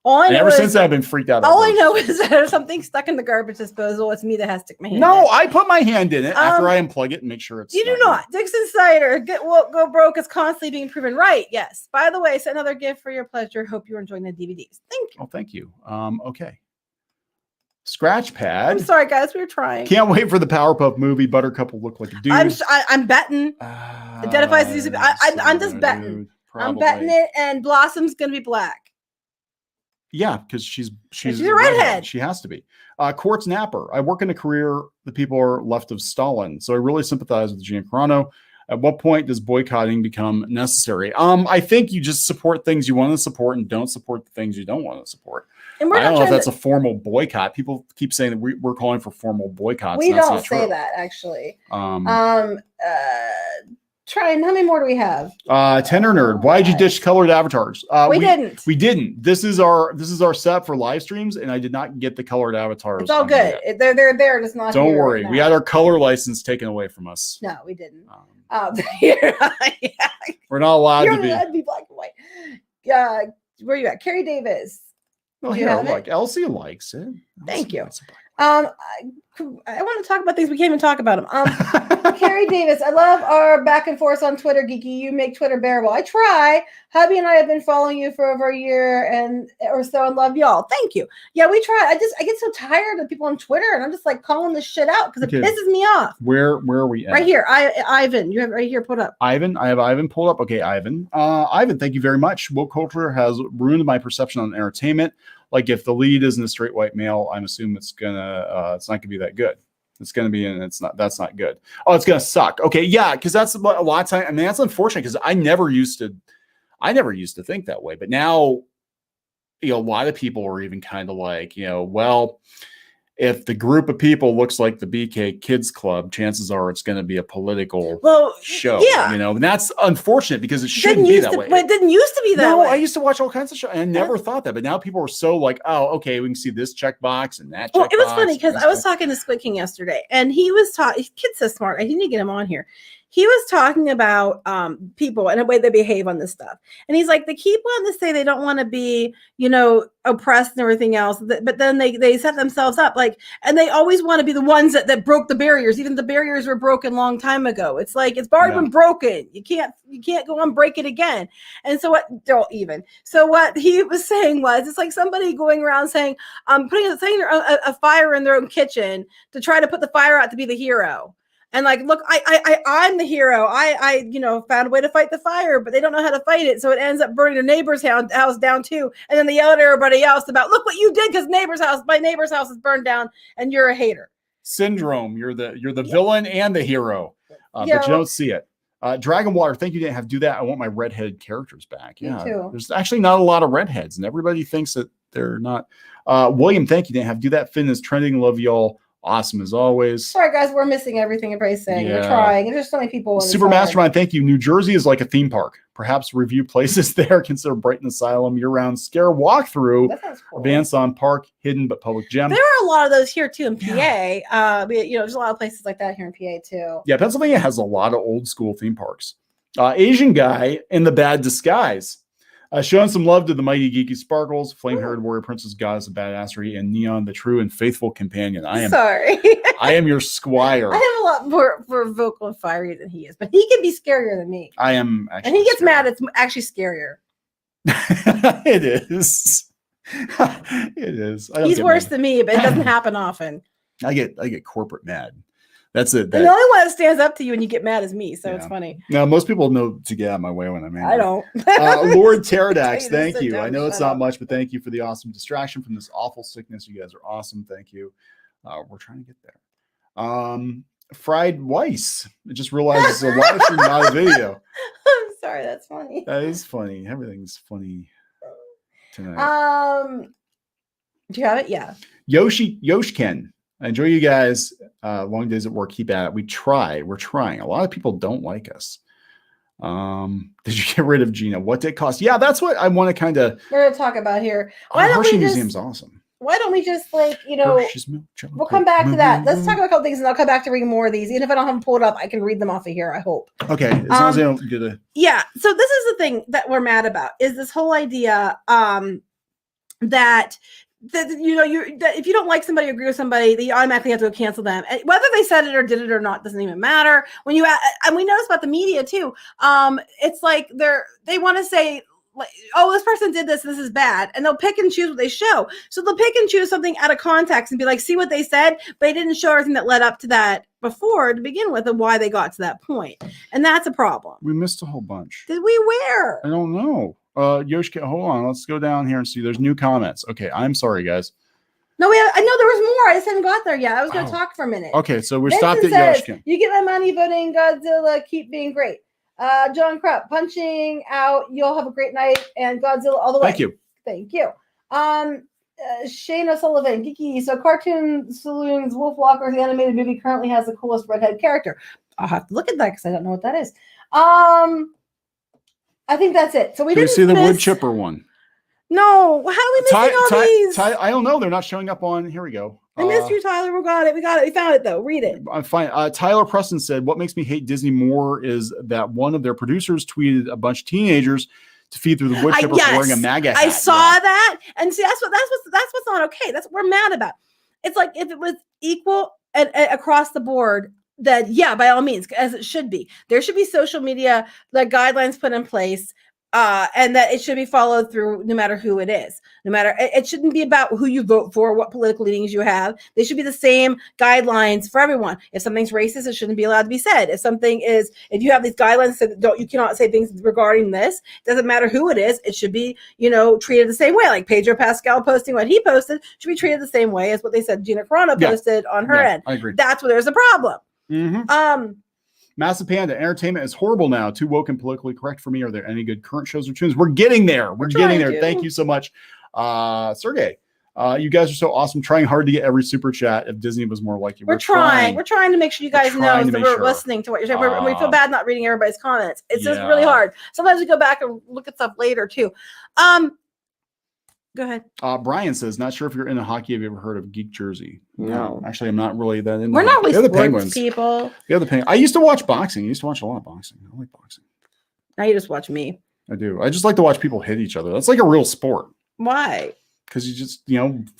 Ever since I've been freaked out. All I know is that if something's stuck in the garbage disposal, it's me that has to stick my hand in. No, I put my hand in it after I unplug it and make sure it's. You do not. Dixon Cider, go broke is constantly being proven right. Yes. By the way, send another gift for your pleasure. Hope you're enjoying the DVDs. Thank you. Oh, thank you. Okay. Scratchpad. I'm sorry, guys. We were trying. Can't wait for the Powerpuff movie. Buttercup will look like a dude. I'm betting. Identifies as I'm just betting. I'm betting it, and Blossom's gonna be black. Yeah, because she's a redhead. She has to be. Quartz Napper. I work in a career that people are left of Stalin, so I really sympathize with Gina Carano. At what point does boycotting become necessary? I think you just support things you want to support and don't support the things you don't want to support. And I don't know if that's a formal boycott. People keep saying that we're calling for formal boycotts. We don't say that, actually. Trying. How many more do we have? Tender Nerd. Why'd you ditch colored avatars? We didn't. We didn't. This is our setup for live strems, and I did not get the colored avatars. It's all good. They're there. It's not. Don't worry. Right, we had our color license taken away from us. No, we didn't. We're not allowed to be. You're allowed to be black and white. Yeah. Where are you at? Carrie Davis. Oh, here, look. Elsie likes it. Thank you. I want to talk about things we can't even talk about them. Carrie Davis, I love our back and forth on Twitter, Geeky. You make Twitter bearable. I try. Hubby and I have been following you for over a year or so and love y'all. Thank you. Yeah, we try. I get so tired of people on Twitter and I'm just like calling this shit out because it pisses me off. Where are we at? Right here. Ivan, you have right here put up. Ivan, I have Ivan pulled up. Okay, Ivan. Ivan, thank you very much. Woke culture has ruined my perception on entertainment. Like if the lead isn't a straight white male, I'm assuming it's not gonna be that good. It's going to be, and that's not good. Oh, it's going to suck. Okay. Yeah. Cause that's a lot of time. I mean, that's unfortunate because I never used to think that way, but now, a lot of people are even kind of like, well, if the group of people looks like the BK Kids Club, chances are it's going to be a political show. Yeah. And that's unfortunate because it shouldn't be that way. But it didn't used to be that way. I used to watch all kinds of shows and I never thought that. But now people are so like, oh, okay, we can see this checkbox and that checkbox. Well, it was funny because I was talking to Squid King yesterday and he was talking, kid's so smart. I need to get him on here. He was talking about people and the way they behave on this stuff. And he's like, they keep wanting to say they don't want to be, oppressed and everything else. But then they set themselves up and they always want to be the ones that broke the barriers. Even the barriers were broken a long time ago. It's like, it's already been broken. You can't go and break it again. And so what he was saying was, it's like somebody going around saying, setting a fire in their own kitchen to try to put the fire out to be the hero. And like, look, I'm the hero. I found a way to fight the fire, but they don't know how to fight it. So it ends up burning their neighbor's house down too. And then they yell at everybody else about, look what you did because my neighbor's house is burned down and you're a hater. Syndrome. You're the villain and the hero, but you don't see it. Dragon Water, thank you. Didn't have to do that. I want my redheaded characters back. Yeah, me too. There's actually not a lot of redheads and everybody thinks that they're not. William, thank you. Didn't have to do that. Finn is trending. Love y'all. Awesome as always. Sorry, guys, we're missing everything everybody's saying. We're trying. There's so many people. Super Mastermind, thank you. New Jersey is like a theme park. Perhaps review places there. Consider Brighton Asylum year-round scare walkthrough. That sounds cool. Advance on Park, hidden but public gem. There are a lot of those here too in PA. There's a lot of places like that here in PA too. Yeah, Pennsylvania has a lot of old school theme parks. Asian guy in the bad disguise. Showing some love to the mighty geeky sparkles, flame-haired warrior princess, goddess of badassery, and Kneon, the true and faithful companion. I am your squire. I have a lot more vocal and fiery than he is, but he can be scarier than me. I am actually. And he gets mad. It's actually scarier. It is. It is. He's worse than me, but it doesn't happen often. I get corporate mad. That's it. And the only one that stands up to you when you get mad is me, so it's funny. Now, most people know to get out of my way when I'm angry. I don't. Lord Pterodax, thank you. I know it's not much, but thank you for the awesome distraction from this awful sickness. You guys are awesome. Thank you. We're trying to get there. Fried Weiss. I just realized it's a live stream, not a video. I'm sorry, that's funny. That is funny. Everything's funny tonight. Do you have it? Yeah. Yoshken. I enjoy you guys. Long days at work. Keep at it. We're trying. A lot of people don't like us. Did you get rid of Gina? What did it cost? Yeah, that's what I want to kind of. We're going to talk about here. Hershey Museum's awesome. Why don't we just we'll come back to that. Let's talk about a couple things and I'll come back to reading more of these. Even if I don't have them pulled up, I can read them off of here, I hope. Okay. As long as they don't get a. Yeah. So this is the thing that we're mad about is this whole idea that if you don't like somebody or agree with somebody, you automatically have to go cancel them. And whether they said it or did it or not doesn't even matter. When you and we notice about the media too, it's like they want to say, like, oh, this person did this is bad, and they'll pick and choose what they show. So they'll pick and choose something out of context and be like, see what they said, but they didn't show everything that led up to that before to begin with and why they got to that point. And that's a problem. We missed a whole bunch. Did we? Where? I don't know. Yoshka, hold on. Let's go down here and see. There's new comments. Okay, I'm sorry, guys. No, I know there was more. I just haven't got there yet. I was going to talk for a minute. Okay, so we're stopped at Yoshka. You get my money voting Godzilla. Keep being great. John Krupp, punching out. You'll have a great night. And Godzilla all the way. Thank you. Shane O'Sullivan, Geeky. So Cartoon Saloon's Wolf Walker, the animated movie, currently has the coolest redhead character. I'll have to look at that because I don't know what that is. I think that's it. So we didn't see the wood chipper one. No, how are we missing all these? I don't know. They're not showing up on. Here we go. I missed you, Tyler. We got it. We found it though. Read it. I'm fine. Tyler Preston said, "What makes me hate Disney more is that one of their producers tweeted a bunch of teenagers to feed through the wood chipper wearing a MAGA hat." I saw that, and see that's what's not okay. That's what we're mad about. It's like if it was equal and across the board. That by all means, as it should be. There should be social media guidelines put in place And that it should be followed through no matter who it is. No matter, it shouldn't be about who you vote for, what political leanings you have. They should be the same guidelines for everyone. If something's racist, it shouldn't be allowed to be said. If you have these guidelines that you cannot say things regarding this, it doesn't matter who it is. It should be, treated the same way. Like Pedro Pascal posting what he posted should be treated the same way as what they said Gina Carano posted on her end. I agree. That's where there's a problem. Mm-hmm. Massive Panda, entertainment is horrible now. Too woke and politically correct for me. Are there any good current shows or tunes? We're getting there. We're getting there. Thank you so much. Sergey, you guys are so awesome. Trying hard to get every super chat. If Disney was more like you. We're trying. We're trying to make sure you guys know that we're listening to what you're saying. We feel bad not reading everybody's comments. It's just really hard. Sometimes we go back and look at stuff later too. Go ahead. Brian says, not sure if you're into hockey. Have you ever heard of Geek Jersey? No. Actually, I'm not really that into We're not really sports the Penguins people. The other Penguins. I used to watch boxing. I used to watch a lot of boxing. I like boxing. Now you just watch me. I do. I just like to watch people hit each other. That's like a real sport. Why? Because you just,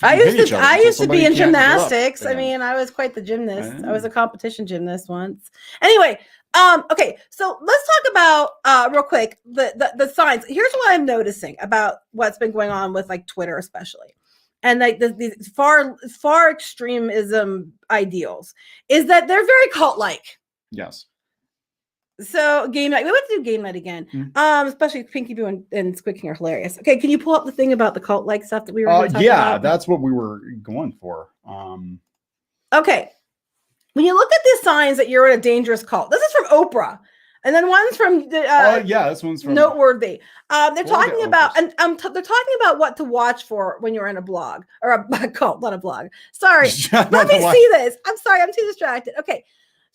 I used to be in gymnastics. I mean, I was quite the gymnast. I was a competition gymnast once. Anyway, okay, so let's talk about real quick the signs. Here's what I'm noticing about what's been going on with like Twitter, especially, and like these far extremism ideals, is that they're very cult-like. Yes. So game night, we went to do game night again. Especially Pinky Boo and Squid King are hilarious. Okay, can you pull up the thing about the cult-like stuff that we were talking about? That's what we were going for. Okay. When you look at these signs that you're in a dangerous cult, this is from Oprah, and then one's from this one's from Noteworthy. They're talking about they're talking about what to watch for when you're in a blog or a cult, not a blog. Sorry, let me see this. I'm sorry, I'm too distracted. Okay.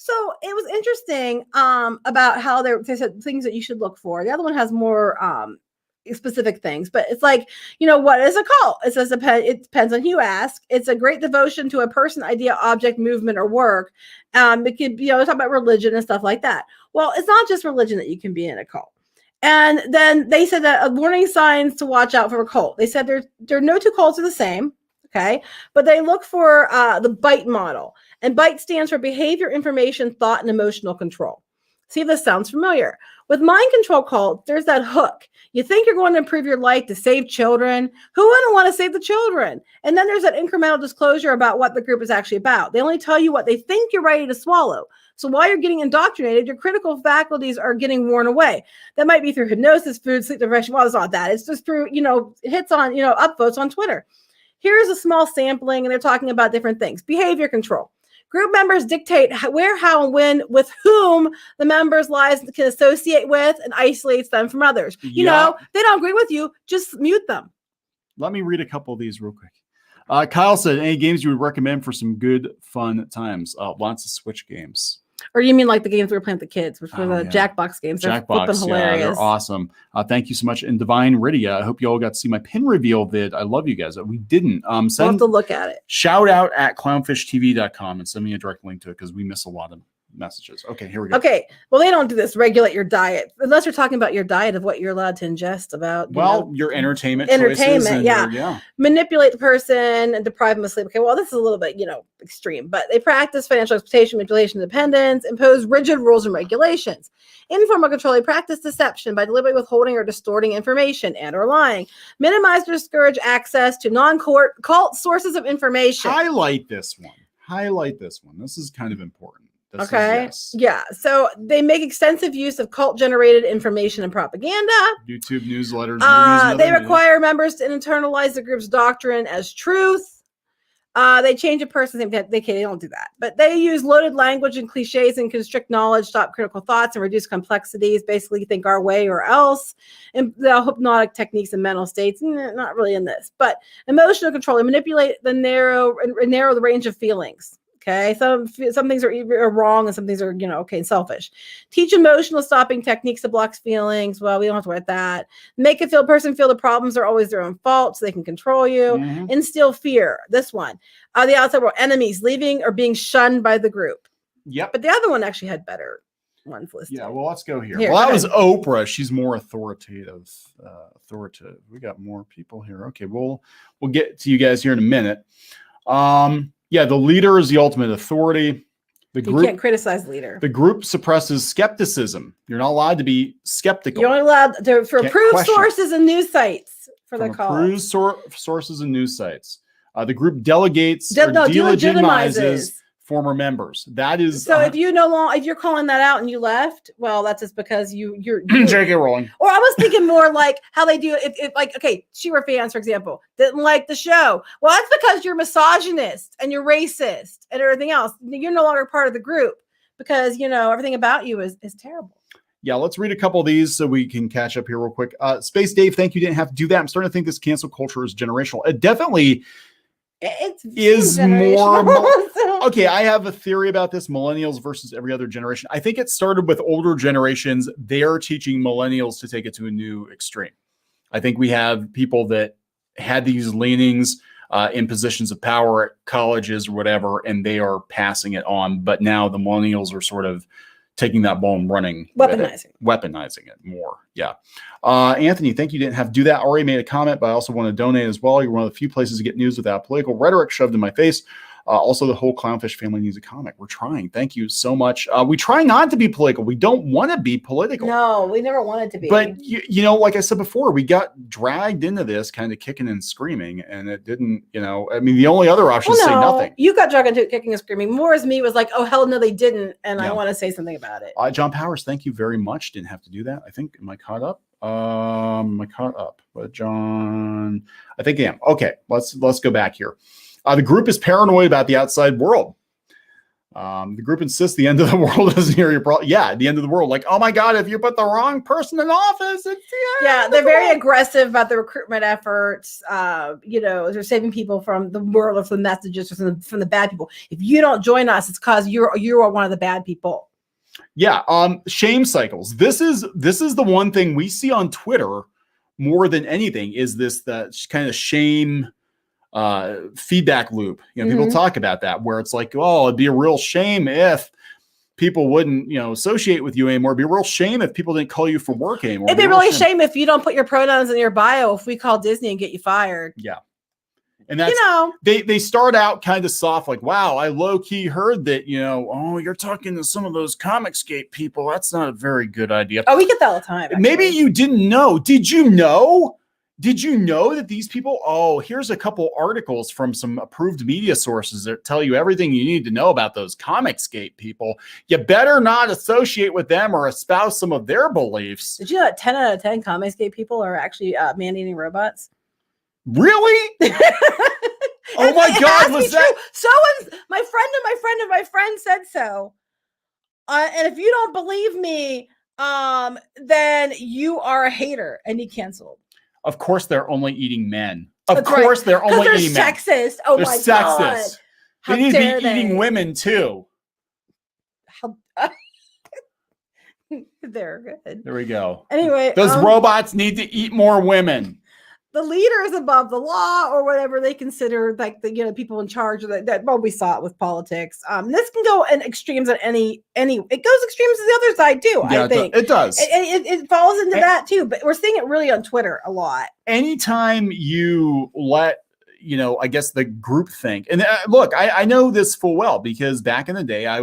So it was interesting about how they said things that you should look for. The other one has more specific things, but it's like, what is a cult? It says it depends on who you ask. It's a great devotion to a person, idea, object, movement, or work. It could be, talk about religion and stuff like that. Well, it's not just religion that you can be in a cult. And then they said that warning signs to watch out for a cult. They said there no two cults are the same. Okay. But they look for the BITE model. And BITE stands for behavior, information, thought, and emotional control. See if this sounds familiar. With mind control cults, there's that hook. You think you're going to improve your life to save children. Who wouldn't want to save the children? And then there's that incremental disclosure about what the group is actually about. They only tell you what they think you're ready to swallow. So while you're getting indoctrinated, your critical faculties are getting worn away. That might be through hypnosis, food, sleep deprivation. Well, it's not that. It's just through, hits on, upvotes on Twitter. Here's a small sampling, and they're talking about different things. Behavior control. Group members dictate where, how, and when, with whom the members' lives can associate with, and isolates them from others. They don't agree with you, just mute them. Let me read a couple of these real quick. Kyle said, any games you would recommend for some good, fun times? Lots of Switch games. Or you mean like the games we were playing with the kids, which were the Jackbox games? They're flipping hilarious. They're awesome. Thank you so much. And Divine Rydia, I hope you all got to see my pin reveal vid. I love you guys. We didn't. We'll have to look at it. Shout out at clownfishtv.com and send me a direct link to it because we miss a lot of messages. Okay, here we go. Okay, well, they don't do this. Regulate your diet, unless you're talking about your diet of what you're allowed to ingest. About your entertainment, yeah. Manipulate the person and deprive them of sleep. Okay, well, this is a little bit extreme, but they practice financial exploitation, manipulation, dependence, impose rigid rules and regulations. Informal control, they practice deception by deliberately withholding or distorting information and or lying. Minimize or discourage access to non-cult sources of information. Highlight this one. This is kind of important. Yeah. So they make extensive use of cult-generated information and propaganda. YouTube newsletters. They require members to internalize the group's doctrine as truth. They change a person's name. They don't do that. But they use loaded language and cliches and constrict knowledge, stop critical thoughts, and reduce complexities. Basically, think our way or else. And the hypnotic techniques and mental states, not really in this. But emotional control, they manipulate the narrow the range of feelings. Okay, some things are wrong and some things are, selfish. Teach emotional stopping techniques that blocks feelings. Well, we don't have to worry about that. Make a person feel the problems are always their own fault so they can control you. Mm-hmm. Instill fear. This one. The outside world, enemies, leaving or being shunned by the group. Yep. But the other one actually had better ones listed. Yeah, well, let's go here. Well, that was Oprah. She's more authoritative. We got more people here. Okay, we'll get to you guys here in a minute. Yeah, the leader is the ultimate authority. The You group can't criticize the leader. the group suppresses skepticism. You're not allowed to be skeptical. You're only allowed to for Can't approved question. sources and news sites for From the call. approved sources and news sites. The group delegates or delegitimizes former members. That is So if you're calling that out and you left, well, that's just because you're J.K. Rowling. Or I was thinking more like how they do it. If like, okay, She-Ra fans, for example, didn't like the show. Well, that's because you're misogynist and you're racist and everything else. You're no longer part of the group because, everything about you is terrible. Yeah, let's read a couple of these so we can catch up here real quick. Space Dave, thank you. Didn't have to do that. I'm starting to think this cancel culture is generational. It definitely is more. Okay, I have a theory about this: millennials versus every other generation. I think it started with older generations. They're teaching millennials to take it to a new extreme. I think we have people that had these leanings in positions of power at colleges or whatever, and they are passing it on. But now the millennials are sort of taking that ball and running, weaponizing it more. Yeah. Anthony, thank you. Didn't have to do that. Already made a comment, but I also want to donate as well. You're one of the few places to get news without political rhetoric shoved in my face. Also, the whole Clownfish family needs a comic. We're trying. Thank you so much. We try not to be political. We don't want to be political. No, we never wanted to be. But, like I said before, we got dragged into this kind of kicking and screaming, and it didn't, the only other option is say nothing. You got dragged into it kicking and screaming. More as me was like, oh, hell no, they didn't. And I want to say something about it. John Powers, thank you very much. Didn't have to do that. I think, am I caught up? But John, I think I am. Okay, let's go back here. The group is paranoid about the outside world. The group insists the end of the world isn't near your problem. Yeah, the end of the world. Like, oh my God, if you put the wrong person in office, it's the end. They're very aggressive about the recruitment efforts. They're saving people from the world or from the messages or from the bad people. If you don't join us, it's because you are one of the bad people. Yeah. Shame cycles. This is the one thing we see on Twitter more than anything is the kind of shame feedback loop. People talk about that where it's like, oh, it'd be a real shame if people wouldn't, associate with you anymore. It'd be a real shame if people didn't call you for work anymore. It'd be really shame if you don't put your pronouns in your bio if we call Disney and get you fired. Yeah. And that's, they start out kind of soft, like, wow, I low-key heard that, you're talking to some of those Comicsgate people. That's not a very good idea. Oh, we get that all the time. Actually. Maybe you didn't know. Did you know? Did you know that these people, here's a couple articles from some approved media sources that tell you everything you need to know about those Comicsgate people. You better not associate with them or espouse some of their beliefs. Did you know that 10 out of 10 Comicsgate people are actually man-eating robots? Really? Oh my God, was that? My friend and my friend and my friend said so. And if you don't believe me, then you are a hater and he canceled. Of course, they're only eating men. Of course, they're only eating men. Sexist. Oh they're my sexist. God. They need to be eating women too. They're good. There we go. Anyway, those robots need to eat more women. The leader is above the law or whatever they consider, like the people in charge of that. Well, we saw it with politics. This can go in extremes at any. It goes extremes to the other side too. Yeah, I think it does. It falls into that too. But we're seeing it really on Twitter a lot. Anytime you let I guess the group think, and look, I know this full well because back in the day, I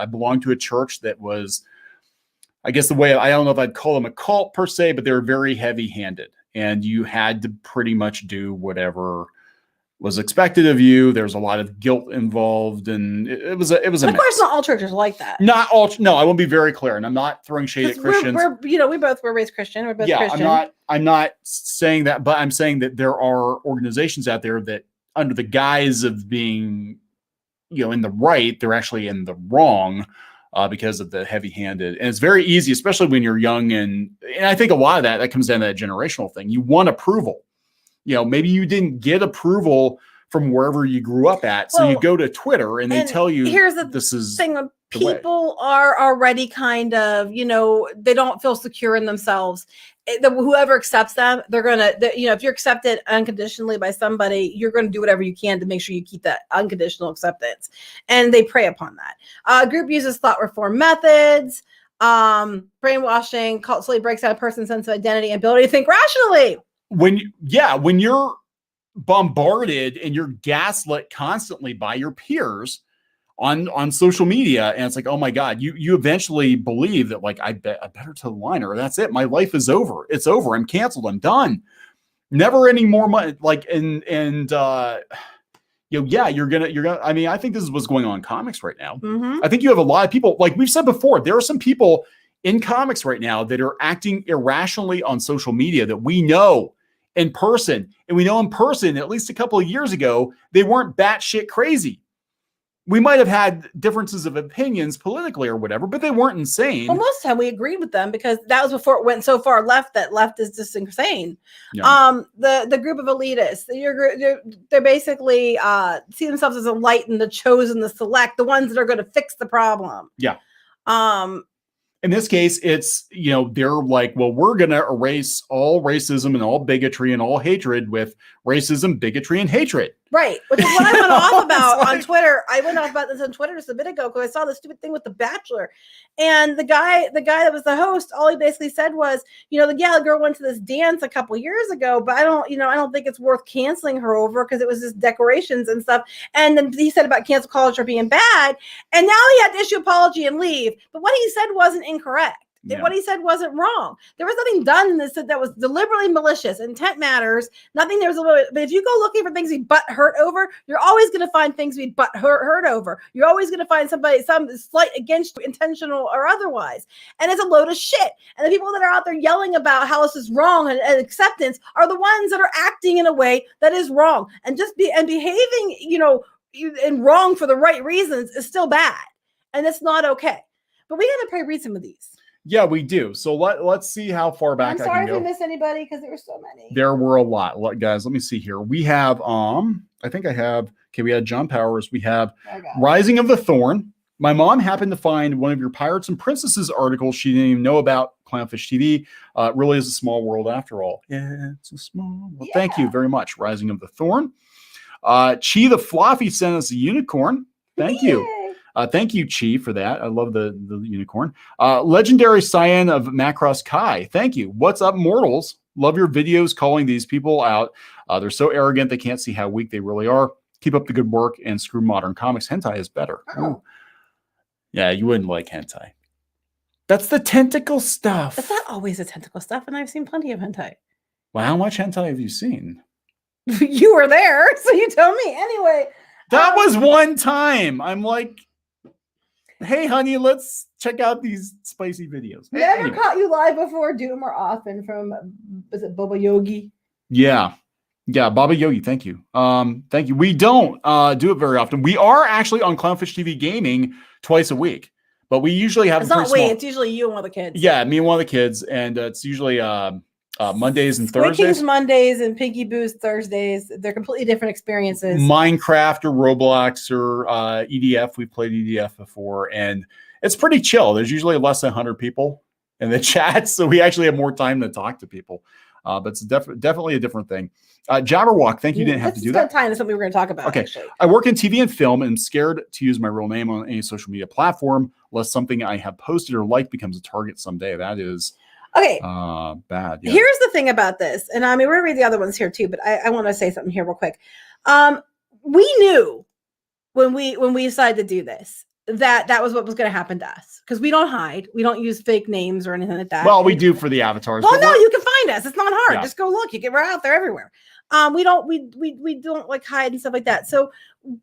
belonged to a church that was, I guess the way I don't know if I'd call them a cult per se, but they were very heavy-handed. And you had to pretty much do whatever was expected of you. There's a lot of guilt involved, and it was a mess. Of course, not all churches like that. Not all. No, I want to be very clear, and I'm not throwing shade at Christians. We both were raised Christian. We're both Christian. I'm not saying that, but I'm saying that there are organizations out there that, under the guise of being, in the right, they're actually in the wrong. Because of the heavy-handed, and it's very easy, especially when you're young, and I think a lot of that comes down to that generational thing. You want approval. Maybe you didn't get approval from wherever you grew up at, so you go to Twitter and they tell you, "Here's this is thing: when people are already kind of, they don't feel secure in themselves. Whoever accepts them, they're gonna, if you're accepted unconditionally by somebody, you're going to do whatever you can to make sure you keep that unconditional acceptance, and they prey upon that. Group uses thought reform methods, brainwashing, slowly breaks down a person's sense of identity and ability to think rationally. When you're bombarded and you're gaslit constantly by your peers on social media, and it's like, oh my God, you eventually believe that, like, I better toe the line, or that's it. My life is over. It's over. I'm canceled. I'm done. Never any more money. Like, yeah, you're gonna. I mean, I think this is what's going on in comics right now. I think you have a lot of people, like we've said before, there are some people in comics right now that are acting irrationally on social media that we know in person, and we know in person, at least a couple of years ago, they weren't batshit crazy. We might have had differences of opinions politically or whatever, but they weren't insane. Well, most of the time we agreed with them because that was before it went so far left that left is just insane. Yeah. The group of elitists, they're basically see themselves as a light and the chosen, the select, the ones that are going to fix the problem. Yeah. In this case, it's, they're like, well, we're going to erase all racism and all bigotry and all hatred with racism, bigotry, and hatred. Right. Which is what I went off about on Twitter. I went off about this on Twitter just a bit ago because I saw the stupid thing with The Bachelor. And the guy that was the host, all he basically said was, the girl went to this dance a couple years ago, but I don't think it's worth canceling her over because it was just decorations and stuff. And then he said about cancel culture being bad. And now he had to issue apology and leave. But what he said wasn't incorrect. Yeah. What he said wasn't wrong. There was nothing done in this that was deliberately malicious. Intent matters. Nothing there was a little bit. But if you go looking for things to be butt hurt over, you're always going to find things to be butt hurt over. You're always going to find some slight against you, intentional or otherwise. And it's a load of shit. And the people that are out there yelling about how this is wrong and acceptance are the ones that are acting in a way that is wrong. And behaving, and wrong for the right reasons is still bad. And it's not okay. But we got to probably read some of these. Yeah, we do. So let's see how far back I can go. I'm sorry if we missed anybody because there were so many. There were a lot. Guys, let me see here. We have, we had John Powers. We have Rising of the Thorn. My mom happened to find one of your Pirates and Princesses articles. She didn't even know about Clownfish TV. It really is a small world after all. Yeah, it's a small world. Yeah. Thank you very much. Rising of the Thorn. Chi the Fluffy sent us a unicorn. Thank you. Thank you, Chi, for that. I love the unicorn. Legendary Cyan of Macross Kai. Thank you. What's up, mortals? Love your videos calling these people out. They're so arrogant they can't see how weak they really are. Keep up the good work and screw modern comics. Hentai is better. Oh. Yeah, you wouldn't like hentai. That's the tentacle stuff. It's not always the tentacle stuff, and I've seen plenty of hentai. Well, how much hentai have you seen? You were there, so you tell me. Anyway. That was one time. I'm like, hey, honey, let's check out these spicy videos. Never caught you live before. Do it more often from, is it Baba Yogi? Yeah, Baba Yogi. Thank you. Thank you. We don't do it very often. We are actually on Clownfish TV Gaming twice a week, but we usually have. It's not we. It's usually you and one of the kids. Yeah, me and one of the kids, and it's usually Mondays and Thursdays. King's Mondays and Pinky Boo's Thursdays. They're completely different experiences. Minecraft or Roblox or EDF. We've played EDF before, and it's pretty chill. There's usually less than 100 people in the chat, so we actually have more time to talk to people. But it's definitely a different thing. Jabberwock, thank you. Didn't have to do that. Time to something we're going to talk about. Okay. Actually. I work in TV and film and I'm scared to use my real name on any social media platform, lest something I have posted or liked becomes a target someday. That is bad. Yeah. Here's the thing about this, and I mean we're gonna read the other ones here too, but I want to say something here real quick. We knew when we decided to do this that was what was going to happen to us because we don't hide, we don't use fake names or anything like that. Well, we do for the avatars. Well, no, you can find us. It's not hard. Yeah. Just go look. We're out there everywhere. We don't like hide and stuff like that. So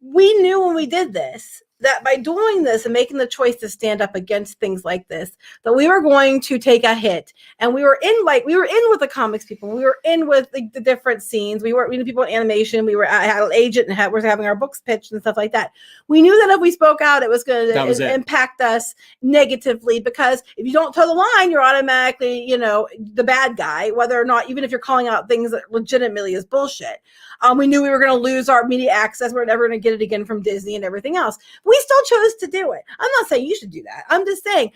we knew when we did this that by doing this and making the choice to stand up against things like this, that we were going to take a hit. And we were in with the comics people. We were in with the different scenes. We knew people in animation. I had an agent and we're having our books pitched and stuff like that. We knew that if we spoke out, it was going to impact us negatively because if you don't toe the line, you're automatically, the bad guy, whether or not, even if you're calling out things that legitimately is bullshit. We knew we were going to lose our media access. We're never going to get it again from Disney and everything else. We still chose to do it. I'm not saying you should do that. I'm just saying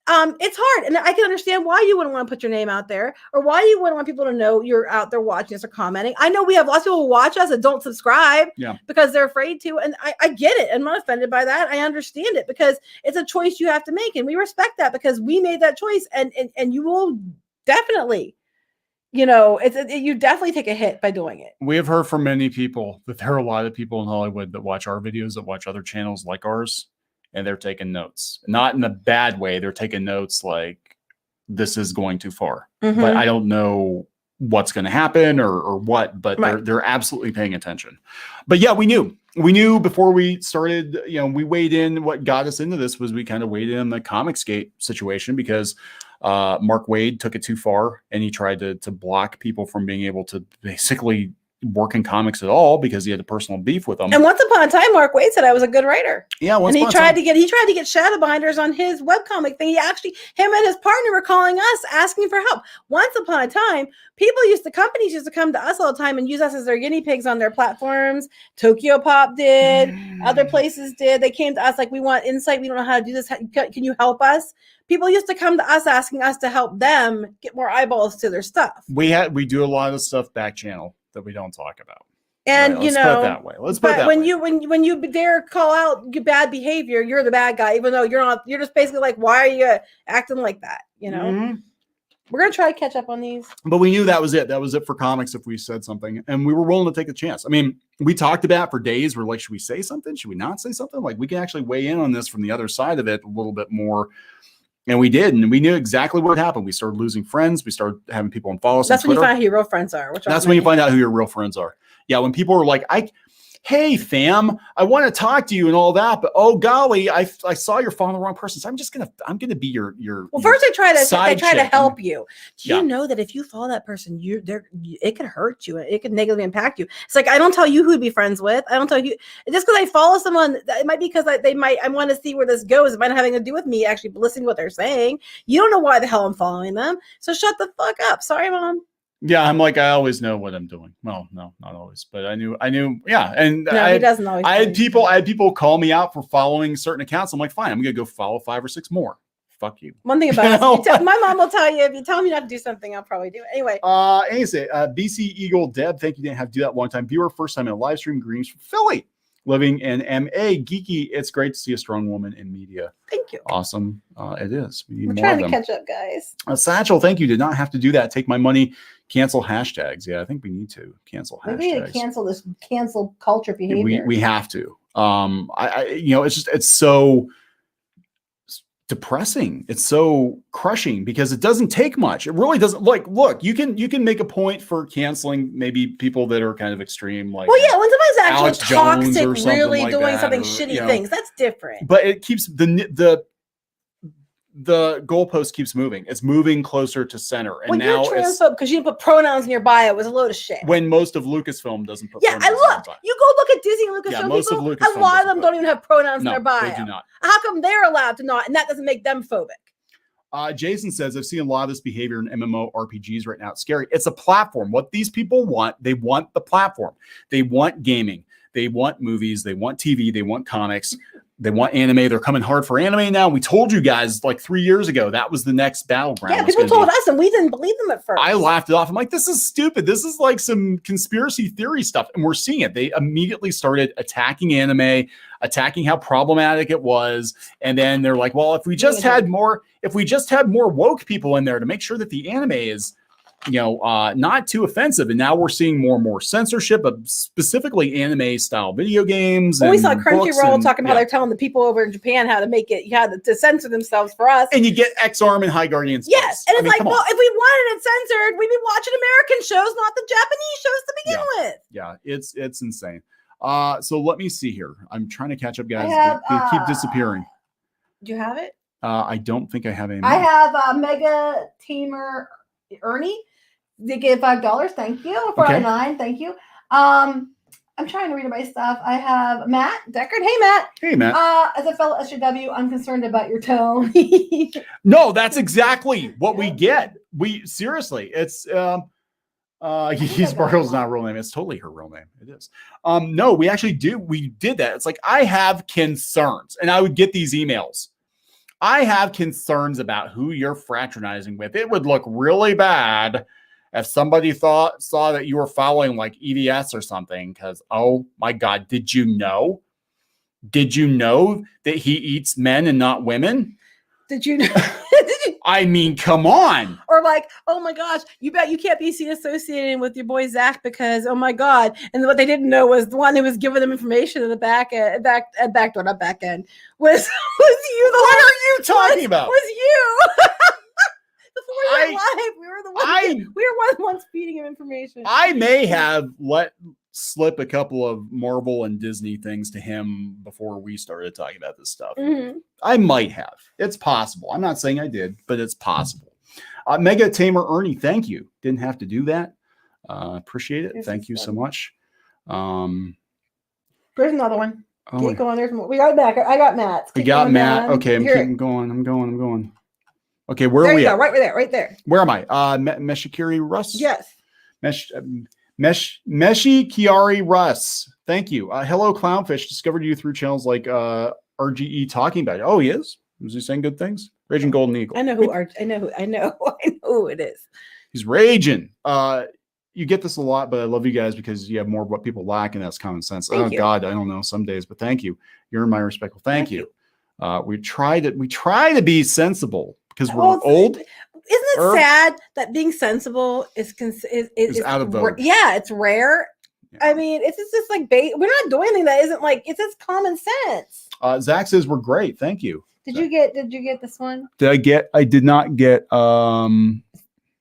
it's hard. And I can understand why you wouldn't want to put your name out there or why you wouldn't want people to know you're out there watching us or commenting. I know we have lots of people who watch us and don't subscribe because they're afraid to. And I get it. I'm not offended by that. I understand it because it's a choice you have to make. And we respect that because we made that choice. And you will definitely you definitely take a hit by doing it. We have heard from many people that there are a lot of people in Hollywood that watch our videos, that watch other channels like ours, and they're taking notes. Not in a bad way. They're taking notes like, this is going too far. Mhm. But I don't know what's going to happen or what, but Right. they're absolutely paying attention. But yeah, we knew before we started, we weighed in. What got us into this was we kind of weighed in on the Comicsgate situation because Mark Waid took it too far, and he tried to block people from being able to basically work in comics at all because he had a personal beef with them. And once upon a time, Mark Waid said I was a good writer. Yeah, and he tried to get shadow binders on his webcomic thing. Him and his partner were calling us asking for help. Once upon a time, companies used to come to us all the time and use us as their guinea pigs on their platforms. Tokyo Pop did, other places did. They came to us like, we want insight. We don't know how to do this. Can you help us? People used to come to us asking us to help them get more eyeballs to their stuff. We do a lot of stuff back channel that we don't talk about. And right, let's put it that way. When you dare call out bad behavior, you're the bad guy, even though you're not. You're just basically like, why are you acting like that? Mm-hmm. We're gonna try to catch up on these. But we knew that was it. That was it for comics if we said something, and we were willing to take a chance. I mean, we talked about it for days. We're like, should we say something? Should we not say something? Like, we can actually weigh in on this from the other side of it a little bit more. And we did, and we knew exactly what happened. We started losing friends. We started having people unfollow us. That's when you find out who your real friends are. That's when you find out who your real friends are. Yeah, when people are like, hey fam, I want to talk to you and all that, but oh golly, I saw you're following the wrong person. So I'm gonna be your well, first they try to help you. Do you know that if you follow that person, it could hurt you, it could negatively impact you. It's like, I don't tell you who to be friends with. I don't tell you just because I follow someone. It might be because I want to see where this goes. It might not have anything to do with me actually listening to what they're saying. You don't know why the hell I'm following them. So shut the fuck up. Sorry, Mom. Yeah, I'm like, I always know what I'm doing. Well, no, not always, but I knew. Yeah, and no, he doesn't always. I had people call me out for following certain accounts. I'm like, fine, I'm gonna go follow 5 or 6 more. Fuck you. One thing about my mom will tell you, if you tell me not to do something, I'll probably do it anyway. BC Eagle Deb, thank you. Didn't have to do that one time. Viewer, first time in a live stream. Greetings from Philly. Living in MA. Geeky, it's great to see a strong woman in media. Thank you. Awesome. It is. We're trying to catch up, guys. Satchel, thank you. Did not have to do that. Take my money. Cancel hashtags. Yeah, I think we need to cancel hashtags. We need to cancel this cancel culture behavior. We have to. It's so depressing. It's so crushing because it doesn't take much. It really doesn't. Like, look, you can make a point for canceling maybe people that are kind of extreme. Like, well, yeah, when somebody's actually Alex Jones toxic, really like doing that, something shitty things, that's different. But it keeps the goalpost keeps moving. It's moving closer to center. And now you're transphobe because you didn't put pronouns in your bio. It was a load of shit. When most of Lucasfilm doesn't put pronouns I looked. You go look at Disney and Lucasfilm. Most people, of Lucasfilm a lot of them don't even have pronouns in their bio. They do not. How come they're allowed to not? And that doesn't make them phobic. Jason says, I've seen a lot of this behavior in MMO RPGs right now. It's scary. It's a platform. What these people want, they want the platform. They want gaming. They want movies. They want TV. They want comics. They want anime. They're coming hard for anime now. We told you guys like 3 years ago that was the next battleground. Yeah, people told us and we didn't believe them at first. I laughed it off. I'm like, this is stupid. This is like some conspiracy theory stuff. And we're seeing it. They immediately started attacking anime, attacking how problematic it was. And then they're like, well, if we just had more woke people in there to make sure that the anime is not too offensive. And now we're seeing more and more censorship of specifically anime style video games. Well, we saw Crunchyroll talking about how they're telling the people over in Japan how to make it, to censor themselves for us. And you get X-Arm and High Guardian Space. Yes. And it's if we wanted it censored, we'd be watching American shows, not the Japanese shows to begin with. Yeah, it's insane. So let me see here. I'm trying to catch up, guys. They keep disappearing. Do you have it? I don't think I have any. I have Mega Tamer Ernie. They gave $5. Thank you. $4.99. Thank you. I'm trying to read my stuff. I have Matt Deckard. Hey, Matt. Hey, Matt. As a fellow SJW, I'm concerned about your tone. No, that's exactly what we get. We seriously, it's Yeezy Sparkle's not a real name. It's totally her real name. It is. No, we actually do. We did that. It's like, I have concerns, and I would get these emails. I have concerns about who you're fraternizing with. It would look really bad if somebody saw that you were following like EDS or something, because, oh my God, did you know? Did you know that he eats men and not women? Did you know? I mean, come on. Or like, oh my gosh, you bet you can't be seen associating with your boy Zach because, oh my God. And what they didn't know was the one who was giving them information in the back end, back door, not back end, was you. What are you talking about? Was you. Before we went live, we were the ones feeding him information. I may have let slip a couple of Marvel and Disney things to him before we started talking about this stuff. Mm-hmm. I might have. It's possible. I'm not saying I did, but it's possible. Mega Tamer Ernie, thank you. Didn't have to do that. Appreciate it. Thank you so much. There's another one. Keep going. There's more. We got Matt. I got Matt. We got Matt. Okay, I'm keeping going. I'm going. Okay, where are we at? Right there. Where am I? Meshikiri Russ? Yes. Meshi Kiari Russ. Thank you. Hello, Clownfish. Discovered you through channels like RGE talking about it. Oh, he is? Was he saying good things? Raging Golden Eagle. I know who it is. He's raging. You get this a lot, but I love you guys because you have more of what people lack, and that's common sense. Thank you. God, I don't know some days, but thank you. You're my respectful. Thank you. We try to be sensible because we're old. Isn't it sad that being sensible is out of vogue? Yeah, it's rare. Yeah. I mean, it's just like we're not doing anything that isn't like, it's just common sense. Zach says we're great. Thank you. Did you get this one? I did not get oh,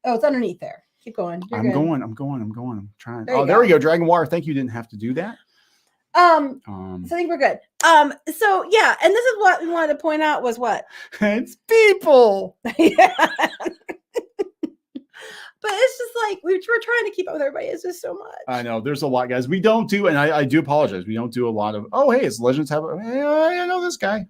it's underneath there. Keep going. I'm going. I'm trying. There we go. Dragon Water. Thank you. Didn't have to do that. So I think we're good. So yeah, and this is what we wanted to point out was what? It's people. Yeah. But it's just like we're trying to keep up with everybody. It's just so much. I know there's a lot, guys. We don't do, and I do apologize. We don't do a lot of. Oh, hey, it's Legends have. I know this guy.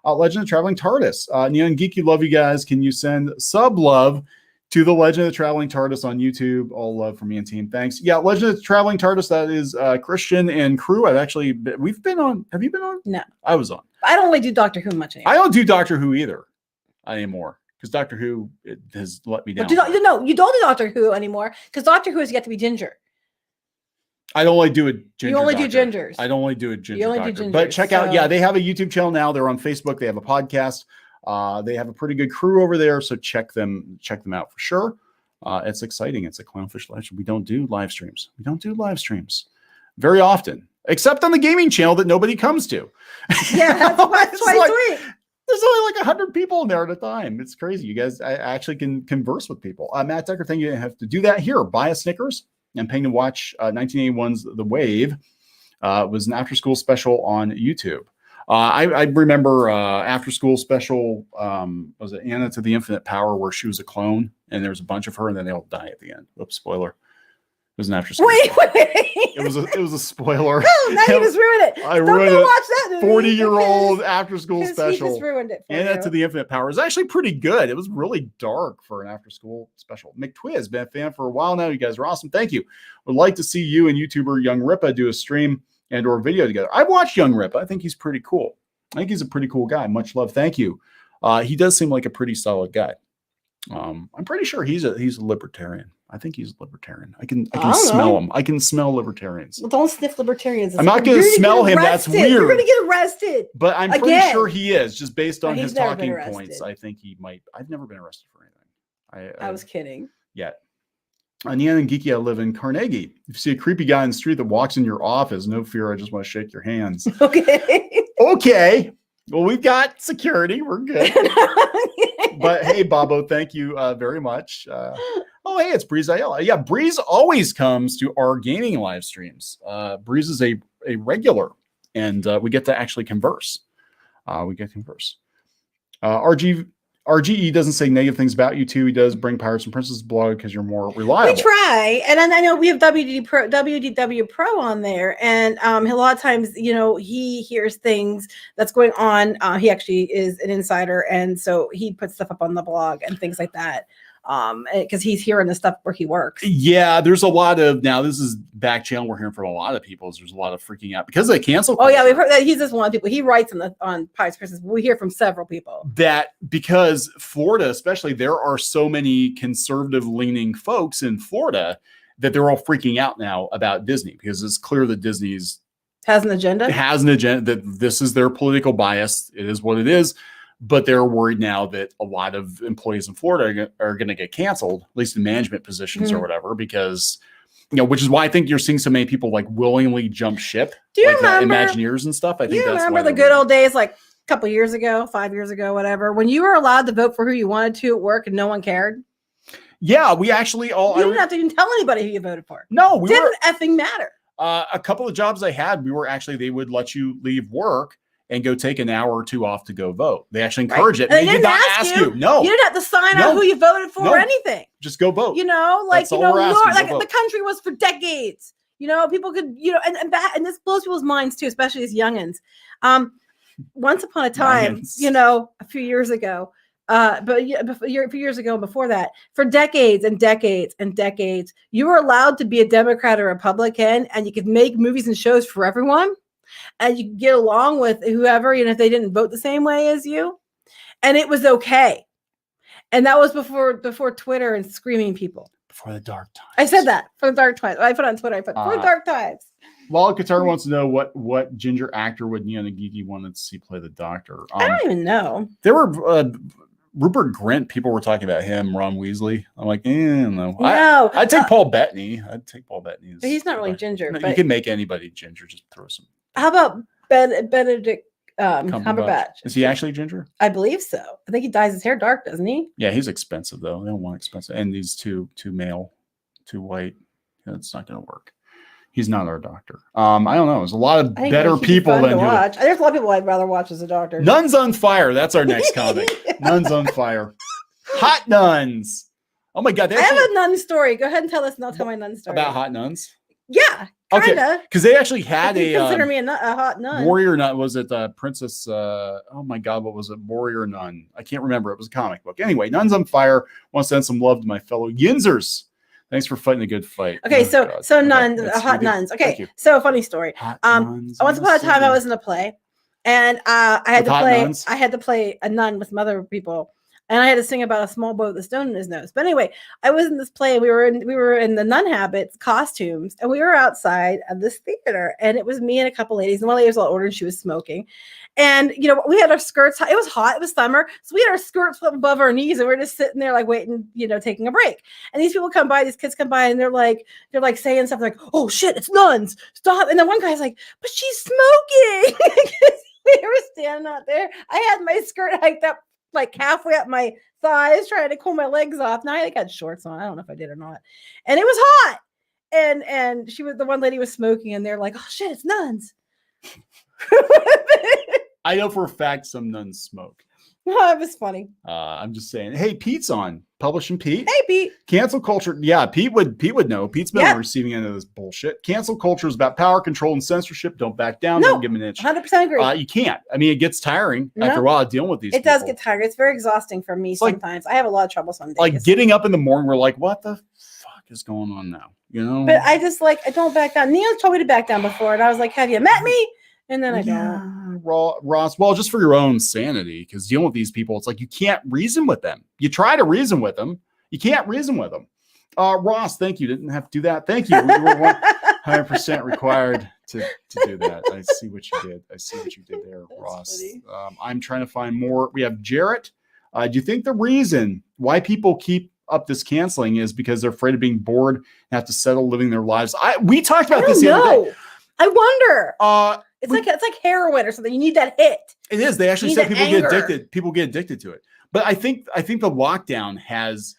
Legend of Traveling TARDIS. Kneon Geeky, love you guys. Can you send sub love to the Legend of Traveling TARDIS on YouTube? All love from me and team. Thanks. Yeah, Legend of Traveling TARDIS. That is Christian and crew. We've been on. Have you been on? No, I was on. I don't really do Doctor Who much anymore. I don't do Doctor Who either anymore because Doctor Who has let me down. You don't do Doctor Who anymore because Doctor Who has yet to be ginger. I don't only do it. You only do gingers. I don't only do it ginger. You only doctor. do gingers. But check out. Yeah, they have a YouTube channel now. They're on Facebook. They have a podcast. They have a pretty good crew over there. So check them out for sure. It's exciting. It's a Clownfish Legend. We don't do live streams. Very often, except on the gaming channel that nobody comes to. Yeah, that's twice a week. There's only like 100 people in there at a time. It's crazy. You guys actually can converse with people. Matt Decker, thank you. You have to do that here. Buy a Snickers and paying to watch 1981's The Wave. Was an after-school special on YouTube. I remember after-school special, was it Anna to the Infinite Power, where she was a clone, and there was a bunch of her, and then they all die at the end. Oops, spoiler. It was an after-school. Wait. It was a spoiler. Oh, now you just ruined it. I ruined it. Watch that 40-year-old after-school special. He just ruined it for Anna you. to the Infinite Power. It was actually pretty good. It was really dark for an after-school special. McTwiz has been a fan for a while now. You guys are awesome. Thank you. Would like to see you and YouTuber Young Ripa do a stream and or video together. I've watched Young Ripa. I think he's pretty cool. I think he's a pretty cool guy. Much love. Thank you. He does seem like a pretty solid guy. I'm pretty sure he's a libertarian. I think he's a libertarian. I can smell him. I can smell libertarians. Well, don't sniff libertarians. I'm not going to smell him. That's weird. You're going to get arrested. But I'm pretty sure he is, just based on his talking points. I think he might. I've never been arrested for anything. I was kidding. Yet. Kneon and Geeky, I live in Carnegie. If you see a creepy guy in the street that walks in your office, no fear. I just want to shake your hands. Okay. Well, we've got security. We're good. But hey, Bobo, thank you very much. Hey, it's Breeze Ayala. Yeah, Breeze always comes to our gaming live streams. Breeze is a regular, and we get to actually converse. RGE doesn't say negative things about you too. He does bring Pirates and Princess blog because you're more reliable. We try, and I know we have WDW Pro on there, and a lot of times, he hears things that's going on. He actually is an insider, and so he puts stuff up on the blog and things like that. Because he's hearing the stuff where he works. Yeah, there's a lot of, now this is back channel we're hearing from a lot of people. There's a lot of freaking out because of the cancel culture. Oh yeah, we've heard that. He's just one of the people. He writes on Pirates Christmas. We hear from several people that because Florida, especially, there are so many conservative leaning folks in Florida that they're all freaking out now about Disney because it's clear that Disney's has an agenda. That this is their political bias. It is what it is. but they're worried now that a lot of employees in Florida are going to get canceled, at least in management positions or whatever, because, which is why I think you're seeing so many people like willingly jump ship. Do you like remember Imagineers and stuff? I think that's remember the good old days, like a couple years ago, 5 years ago, whatever, when you were allowed to vote for who you wanted to at work and no one cared? Yeah, we actually all. You didn't have to even tell anybody who you voted for. No, didn't effing matter. A couple of jobs I had, they would let you leave work and go take an hour or two off to go vote. They actually encourage it. And they did not ask you. No, you didn't have to sign out who you voted for or anything. Just go vote. Like the country was for decades. People could, and this blows people's minds too, especially as youngins. Once upon a time, a few years ago. But a few years ago and before that, for decades and decades and decades, you were allowed to be a Democrat or Republican, and you could make movies and shows for everyone, and you could get along with whoever, if they didn't vote the same way as you, and it was okay. And that was before Twitter and screaming people. Before the dark times. I said that for the dark times. I put on Twitter. For the dark times. Lala Qatar wants to know what ginger actor would Kneon and Geeky wanted to see play the Doctor. I don't even know. There were. Rupert Grint, people were talking about him, Ron Weasley. I'm like, no. I'd take Paul Bettany. But he's not really ginger. No, you can make anybody ginger. Just throw some. How about Benedict Cumberbatch? Is he actually ginger? I believe so. I think he dyes his hair dark, doesn't he? Yeah, he's expensive though. They don't want expensive. And these two male, too white. It's not going to work. He's not our Doctor. I don't know. There's a lot of better people than watch. There's a lot of people I'd rather watch as a Doctor. Nuns on Fire. That's our next comic. Nuns on Fire. Hot nuns. Oh my God. I have a nun story. Go ahead and tell us, and I'll tell my nun story. About hot nuns? Yeah, kind of. Because they actually had consider me a hot nun. Warrior nun. Was it Princess? Oh my God, what was it? Warrior nun. I can't remember. It was a comic book. Anyway, Nuns on Fire. Want to send some love to my fellow Yinzers. Thanks for fighting a good fight. Okay, nuns, hot nuns. Okay, so funny story. Once upon a time, I was in a play, and I had to play a nun with some other people, and I had to sing about a small boy with a stone in his nose. But anyway, I was in this play. We were in the nun habits, costumes, and we were outside of this theater, and it was me and a couple ladies. And one lady was a lot older, and she was smoking. And, we had our skirts. It was hot. It was summer. So we had our skirts above our knees, and we're just sitting there like waiting, taking a break. And these people come by, these kids come by, and they're like saying stuff like, "Oh shit, it's nuns. Stop." And then one guy's like, "But she's smoking." We were standing out there. I had my skirt hiked up like halfway up my thighs, trying to cool my legs off. Now I got shorts on. I don't know if I did or not. And it was hot. And the one lady was smoking, and they're like, "Oh shit, it's nuns." I know for a fact some nuns smoke. Oh, it was funny. I'm just saying. Hey, Pete's on. Publishing Pete. Hey, Pete. Cancel culture. Yeah, Pete would know. Pete's been on the receiving end of this bullshit. Cancel culture is about power, control, and censorship. Don't back down. Don't give them an inch. 100% agree. You can't. I mean, it gets tiring after a while dealing with these people. It does get tiring. It's very exhausting for me sometimes. I have a lot of trouble some days. Like getting up in the morning, we're like, what the fuck is going on now? But I just I don't back down. Neil told me to back down before, and I was like, "Have you met me?" And then I don't. Ross, well, just for your own sanity, because dealing with these people, it's like you can't reason with them. You try to reason with them. You can't reason with them. Ross, thank you. Didn't have to do that. Thank you. We were 100% required to do that. I see what you did. There, that's Ross. I'm trying to find more. We have Jarrett. Do you think the reason why people keep up this canceling is because they're afraid of being bored and have to settle living their lives? We talked about this the other day. I wonder. It's like heroin or something. You need that hit. It is. They actually said people get addicted. People get addicted to it. But I think the lockdown has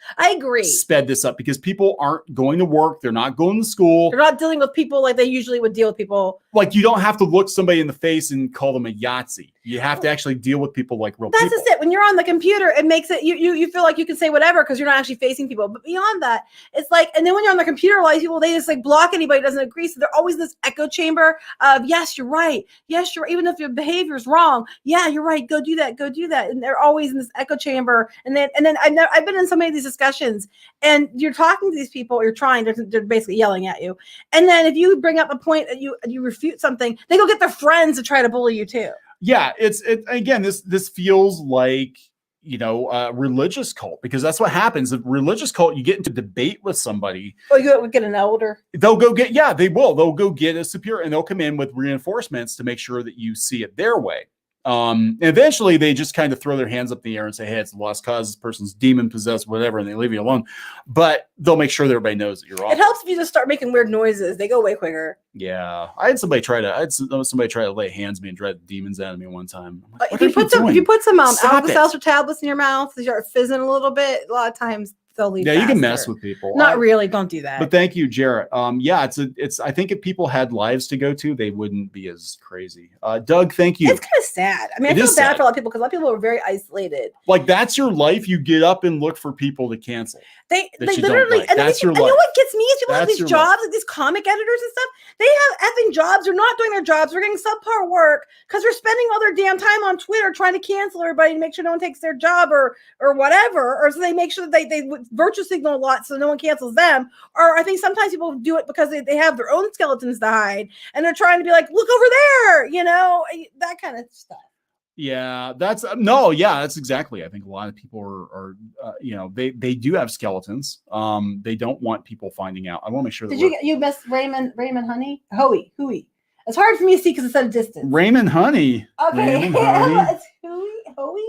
sped this up because people aren't going to work. They're not going to school. They're not dealing with people like they usually would deal with people. Like you don't have to look somebody in the face and call them a Yahtzee. You have to actually deal with people like real people. That's just it. When you're on the computer, it makes it you feel like you can say whatever because you're not actually facing people. But beyond that, it's like, and then when you're on the computer, a lot of people, they just like block anybody who doesn't agree. So they're always in this echo chamber of yes, you're right. Yes, you're even if your behavior is wrong. Yeah, you're right. Go do that. And they're always in this echo chamber. And then I've been in so many of these discussions, and you're talking to these people, they're basically yelling at you. And then if you bring up a point that you refute something, they go get their friends to try to bully you too. Yeah, again, this feels like, a religious cult, because that's what happens. A religious cult, you get into debate with somebody. Oh, you get an elder. They'll go get, they will. They'll go get a superior, and they'll come in with reinforcements to make sure that you see it their way. Eventually they just kind of throw their hands up in the air and say, hey, it's a lost cause. This person's demon possessed, whatever, and they leave you alone. But they'll make sure that everybody knows that you're off. It helps if you just start making weird noises. They go way quicker. Yeah. I had somebody try to lay hands on me and drive demons out of me one time. Like, if you put some Stop Alka-Seltzer tablets in your mouth, they start fizzing a little bit. A lot of times they'll leave. Yeah, you can faster. mess with people. Not really. Don't do that. But thank you, Jarrett. Yeah, it's. I think if people had lives to go to, they wouldn't be as crazy. Doug, thank you. It's kind of sad. I mean, I feel bad for a lot of people because a lot of people are very isolated. Like that's your life. You get up and look for people to cancel. They literally, like. That's your life. You know what gets me is people have these jobs, life. like these comic editors and stuff. They have effing jobs. They're not doing their jobs. They're getting subpar work because they're spending all their damn time on Twitter trying to cancel everybody to make sure no one takes their job or whatever. Or so they make sure that they virtue signal a lot so no one cancels them. Or I think sometimes people do it because they have their own skeletons to hide and they're trying to be like, look over there, that kind of stuff. Yeah, that's exactly. I think a lot of people are they do have skeletons. They don't want people finding out. I want to make sure that you miss Raymond Honey? Hooey. It's hard for me to see because it's at a distance. Raymond Honey. Okay. Raymond Honey. It's Hooey.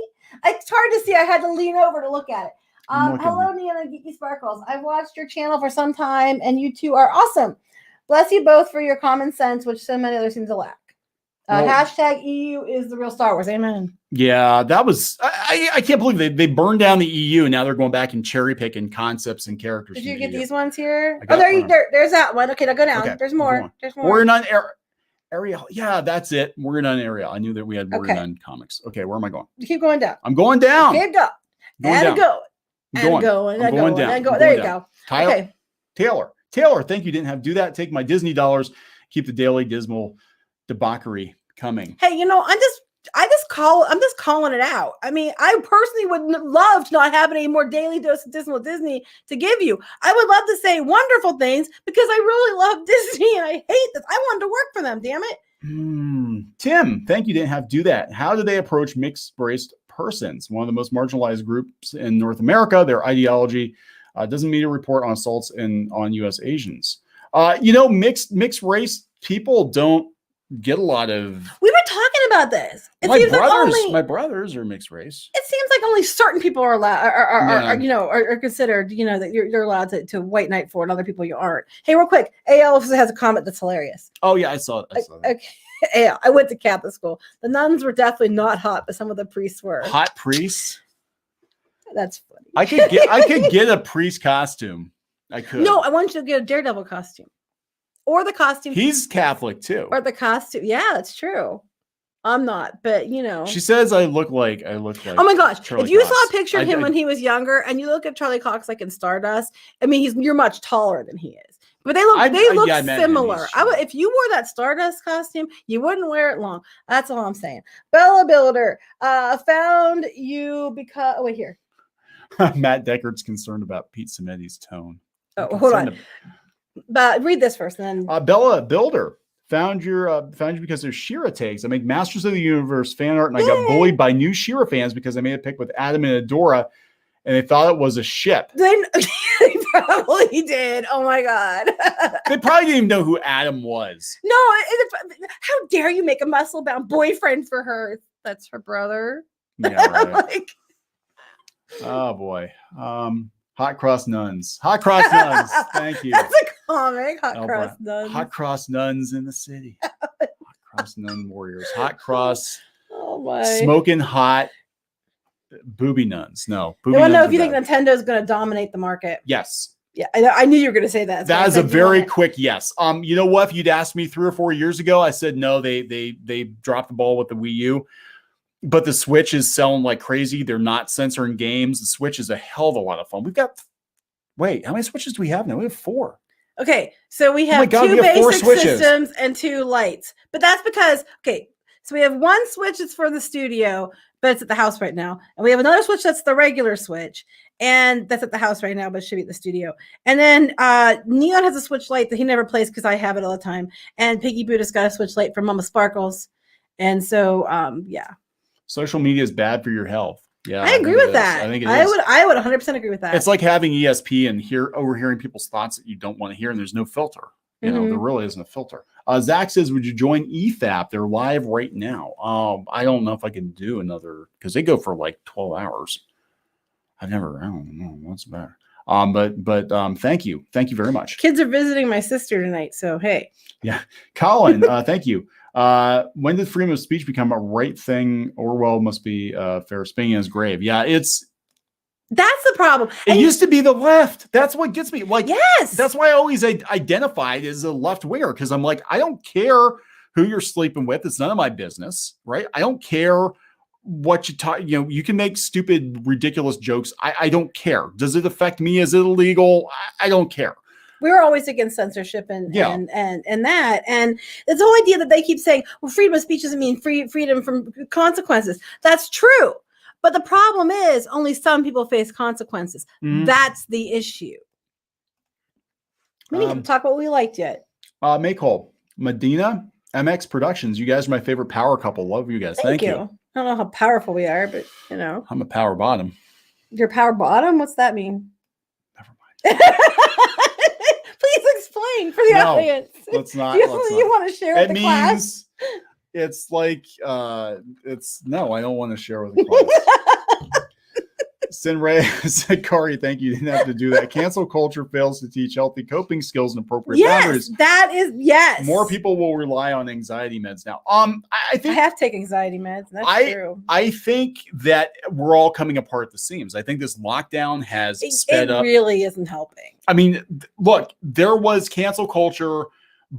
It's hard to see. I had to lean over to look at it. Hello, Kneon and Geeky Sparkles. I've watched your channel for some time, and you two are awesome. Bless you both for your common sense, which so many others seem to lack. Hashtag EU is the real Star Wars. Amen. Yeah, that was. I can't believe they burned down the EU, and now they're going back and cherry picking concepts and characters. Did you get these ones here? There's that one. Okay, now go down. Okay, there's more. We're not Ariel. Yeah, that's it. We're not Ariel. I knew that we had We're None comics. Okay, where am I going? Keep going down. I'm going down. Keep going. And going. There you go. Okay. Taylor, thank you. Didn't have to do that. Take my Disney dollars. Keep the daily dismal debauchery coming. Hey, I'm just calling it out. I mean, I personally would love to not have any more daily dose of dismal Disney to give you. I would love to say wonderful things because I really love Disney and I hate this. I wanted to work for them, damn it. Tim, thank you. Didn't have to do that. How do they approach mixed-raced persons? One of the most marginalized groups in North America. Their ideology doesn't meet a report on assaults on U.S. Asians. Mixed race people don't get a lot of. We were talking about this. My brothers are mixed race. It seems like only certain people are allowed, are considered, that you're allowed to white knight for, and other people you aren't. Hey, real quick, AL has a comment that's hilarious. Oh yeah, I saw it. Okay. AL, I went to Catholic school. The nuns were definitely not hot, but some of the priests were. Hot priests. That's funny. I could get a priest costume. I could. No, I want you to get a Daredevil costume. Or the costume. He's Catholic too. Or the costume. Yeah, that's true. I'm not, but She says I look like. Oh my gosh! Charlie if you Cox. saw a picture of him when he was younger, and you look at Charlie Cox like in Stardust, I mean, you're much taller than he is. But they look similar. If you wore that Stardust costume, you wouldn't wear it long. That's all I'm saying. Bella Builder found you because. Oh wait, here. Matt Deckard's concerned about Pete Samedi's tone. Oh, hold on. But read this first, and then Bella Builder found you because there's She-Ra takes. I make Masters of the Universe fan art, and I got bullied by new She-Ra fans because I made a pic with Adam and Adora, and they thought it was a ship. They probably did. Oh my god! They probably didn't even know who Adam was. No, how dare you make a muscle-bound boyfriend for her? That's her brother. Yeah, right. Oh boy. Hot Cross Nuns. Thank you. That's a comic. Cross Nuns. Hot Cross Nuns in the city. Hot Cross Nun Warriors. Hot Cross. Oh my. Smoking hot booby nuns. No. I want to know if you think Nintendo is going to dominate the market. Yes. Yeah, I knew you were going to say that. That is a very quick yes. You know what? If you'd asked me 3 or 4 years ago, I said no. They dropped the ball with the Wii U. But the Switch is selling like crazy. They're not censoring games. The Switch is a hell of a lot of fun. Wait, how many Switches do we have now? We have 4. Okay, so we have 2 basic systems and 2 lights. But that's because, so we have 1 Switch that's for the studio, but it's at the house right now. And we have another Switch that's the regular Switch. And that's at the house right now, but it should be at the studio. And then Kneon has a Switch Lite that he never plays because I have it all the time. And Piggy Buddha's got a Switch Lite from Mama Sparkles. And so, yeah. Social media is bad for your health. Yeah, I agree with that. I think I would 100% agree with that. It's like having ESP and overhearing people's thoughts that you don't want to hear, and there's no filter. You know, there really isn't a filter. Zach says, would you join EFAP? They're live right now. I don't know if I can do another because they go for like 12 hours. I don't know what's better. But thank you very much. Kids are visiting my sister tonight, so hey. Yeah, Colin, thank you. When did freedom of speech become a right thing? Orwell must be fair spinning in his grave. Yeah, that's the problem. It used to be the left. That's what gets me. Like, yes, that's why I always identified as a left winger because I'm like, I don't care who you're sleeping with. It's none of my business, right? I don't care what you talk. You know, you can make stupid, ridiculous jokes. I don't care. Does it affect me? Is it illegal? I don't care. We're always against censorship and that. And this whole idea that they keep saying, well, freedom of speech doesn't mean freedom from consequences. That's true. But the problem is only some people face consequences. Mm-hmm. That's the issue. We need to talk about what we liked yet. Make Hole, Medina, MX Productions. You guys are my favorite power couple. Love you guys. Thank you. I don't know how powerful we are, but you know. I'm a power bottom. You're power bottom? What's that mean? Never mind. Please explain for the audience. Let's not. You want to share with the class? It's like no, I don't want to share with the class. Sinray said, Kari, thank you. You didn't have to do that. Cancel culture fails to teach healthy coping skills and appropriate boundaries. Yes. More people will rely on anxiety meds now. I think I have to take anxiety meds. That's true. I think that we're all coming apart at the seams. I think this lockdown has sped up. It really isn't helping. I mean, look, there was cancel culture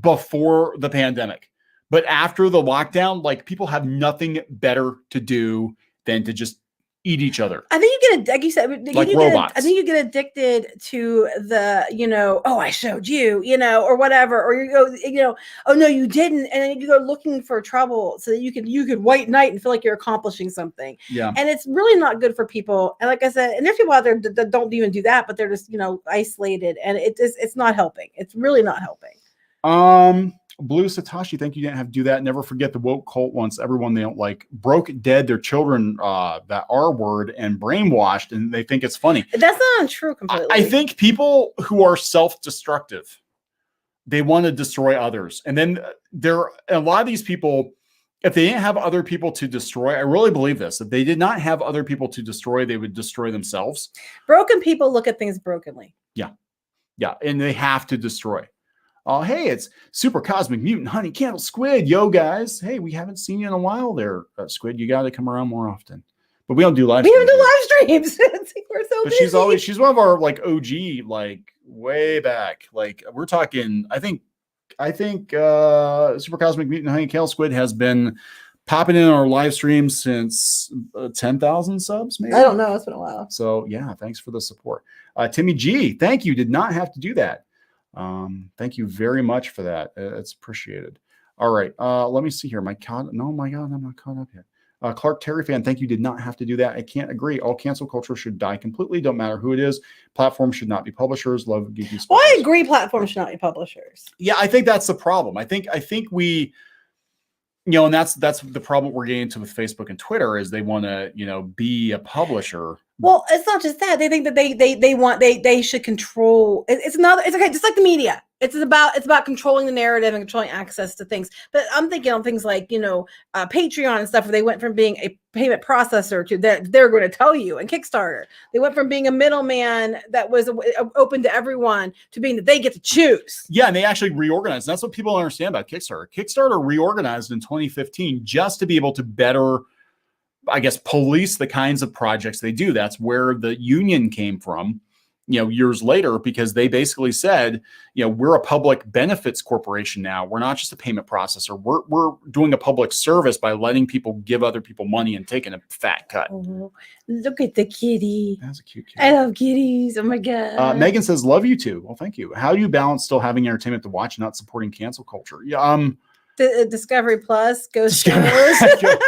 before the pandemic. But after the lockdown, like people have nothing better to do than to just eat each other. I think you get, like you said, like robots. I think you get addicted to the, oh, I showed you, or whatever, or you go, oh no, you didn't, and then you go looking for trouble so that you could white knight and feel like you're accomplishing something. Yeah, and it's really not good for people. And like I said, and there's people out there that don't even do that, but they're just isolated, and it's not helping. It's really not helping. Blue Satoshi, thank you. Didn't have to do that. Never forget the woke cult wants everyone they don't like broke dead their children that R word and brainwashed, and they think it's funny. That's not untrue completely. I think people who are self-destructive, they want to destroy others. And then a lot of these people, if they didn't have other people to destroy, I really believe this, if they did not have other people to destroy, they would destroy themselves. Broken people look at things brokenly. Yeah. And they have to destroy. Hey, it's Super Cosmic Mutant Honey Candle Squid. Yo, guys. Hey, we haven't seen you in a while there, Squid. You got to come around more often. But we don't do live streams. We don't do live streams. We're so busy. She's one of our like OG, like way back. Like we're talking, I think Super Cosmic Mutant Honey Candle Squid has been popping in our live streams since 10,000 subs, maybe. I don't know. It's been a while. So yeah, thanks for the support. Timmy G, thank you. Did not have to do that. Thank you very much for that. It's appreciated. All right. Let me see here. My God, I'm not caught up yet. Clark Terry fan, thank you. Did not have to do that. I can't agree. All cancel culture should die completely. Don't matter who it is. Platforms should not be publishers. Love Geeky. Well, I agree. Platforms should not be publishers. Yeah, I think that's the problem. I think we, and that's the problem we're getting into with Facebook and Twitter is they want to, be a publisher. Well, it's not just that. They think that they should control. It's okay, just like the media. It's about controlling the narrative and controlling access to things. But I'm thinking on things like Patreon and stuff, where they went from being a payment processor to they're going to tell you, and Kickstarter. They went from being a middleman that was open to everyone to being that they get to choose. Yeah, and they actually reorganized. That's what people don't understand about Kickstarter. Kickstarter reorganized in 2015 just to be able to better, I guess, police the kinds of projects they do. That's where the union came from, years later, because they basically said, we're a public benefits corporation now. We're not just a payment processor. We're doing a public service by letting people give other people money and taking a fat cut. Oh, look at the kitty. That's a cute kitty. I love kitties. Oh my God. Megan says, love you too. Well, thank you. How do you balance still having entertainment to watch and not supporting cancel culture? Yeah. Discovery Plus, Ghostbusters.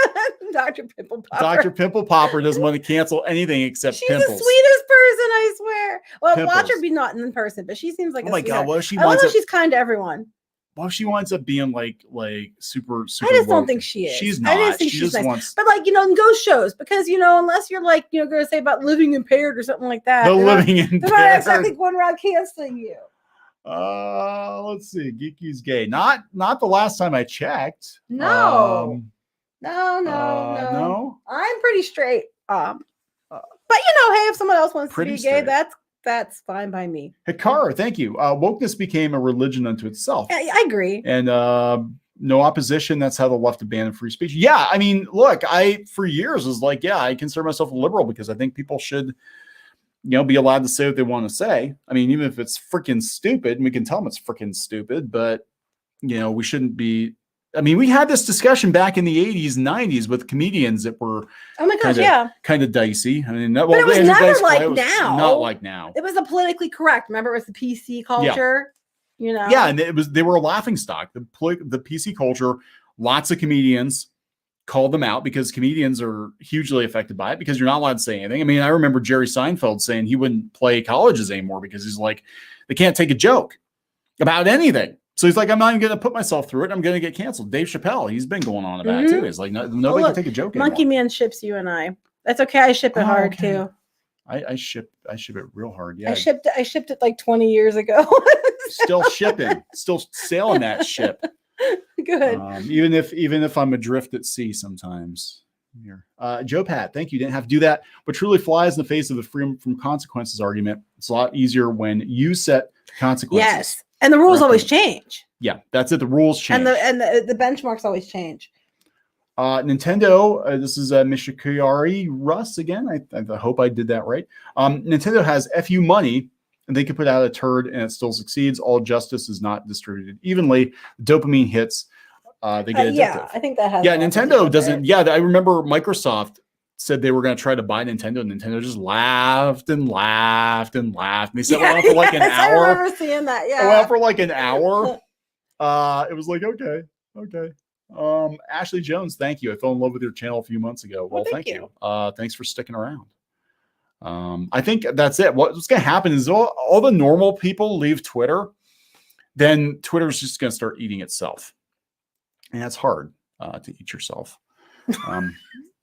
Dr. Pimple Popper. Dr. Pimple Popper doesn't want to cancel anything except She's pimples. She's the sweetest person, I swear. Well, Pimples. watch her be not in person, but she seems like oh my God, what if she I love how she's kind to everyone. Well, she winds up being like super. I just don't think she is. She's not. I just think she she's just nice. wants. But like in ghost shows, because unless you're like going to say about living impaired or something like that, The living impaired. They're not exactly going around canceling you. Let's see. Geeky's gay. Not the last time I checked. No. No. No. I'm pretty straight. But hey, if someone else wants to Pretty be gay, straight. that's fine by me. Hikar, thank you. Wokeness became a religion unto itself. I agree. And no opposition. That's how the left abandoned free speech. Yeah, I mean, look, I for years was like, yeah, I consider myself a liberal because I think people should, be allowed to say what they want to say. I mean, even if it's freaking stupid, and we can tell them it's freaking stupid, but we shouldn't be. I mean, we had this discussion back in the 80s and 90s with comedians that were kind of dicey. I mean, but it was never like now. Not like now. It was a politically correct. Remember, it was the PC culture. Yeah. Yeah, and they were a laughing stock. The PC culture. Lots of comedians called them out because comedians are hugely affected by it because you're not allowed to say anything. I mean, I remember Jerry Seinfeld saying he wouldn't play colleges anymore because he's like, they can't take a joke about anything. So he's like, I'm not even going to put myself through it. I'm going to get canceled. Dave Chappelle, he's been going on about it too. He's like, nobody can take a joke anymore. Monkey Man ships you and I. That's okay. I ship it hard too. I ship it real hard. Yeah. I shipped it like 20 years ago. Still shipping, still sailing that ship. Good. Even if I'm adrift at sea sometimes. Here. Joe Pat, thank you. Didn't have to do that, but truly flies in the face of the freedom from consequences argument. It's a lot easier when you set consequences. Yes. And the rules always change. Yeah, that's it. The rules change. And the benchmarks always change. Nintendo, this is Mishikari Russ again. I hope I did that right. Nintendo has FU money, and they can put out a turd and it still succeeds. All justice is not distributed evenly. Dopamine hits, they get addictive. Yeah, I think that has. Yeah, Nintendo doesn't. Yeah, I remember Microsoft said they were going to try to buy Nintendo, and Nintendo just laughed and laughed and laughed. And they said, well, for like an hour. I remember seeing that. Yeah. Well, for like an hour. It was like, okay. Ashley Jones, thank you. I fell in love with your channel a few months ago. Well, thank you. Thanks for sticking around. I think that's it. What's going to happen is all the normal people leave Twitter, then Twitter's just going to start eating itself. And that's hard to eat yourself.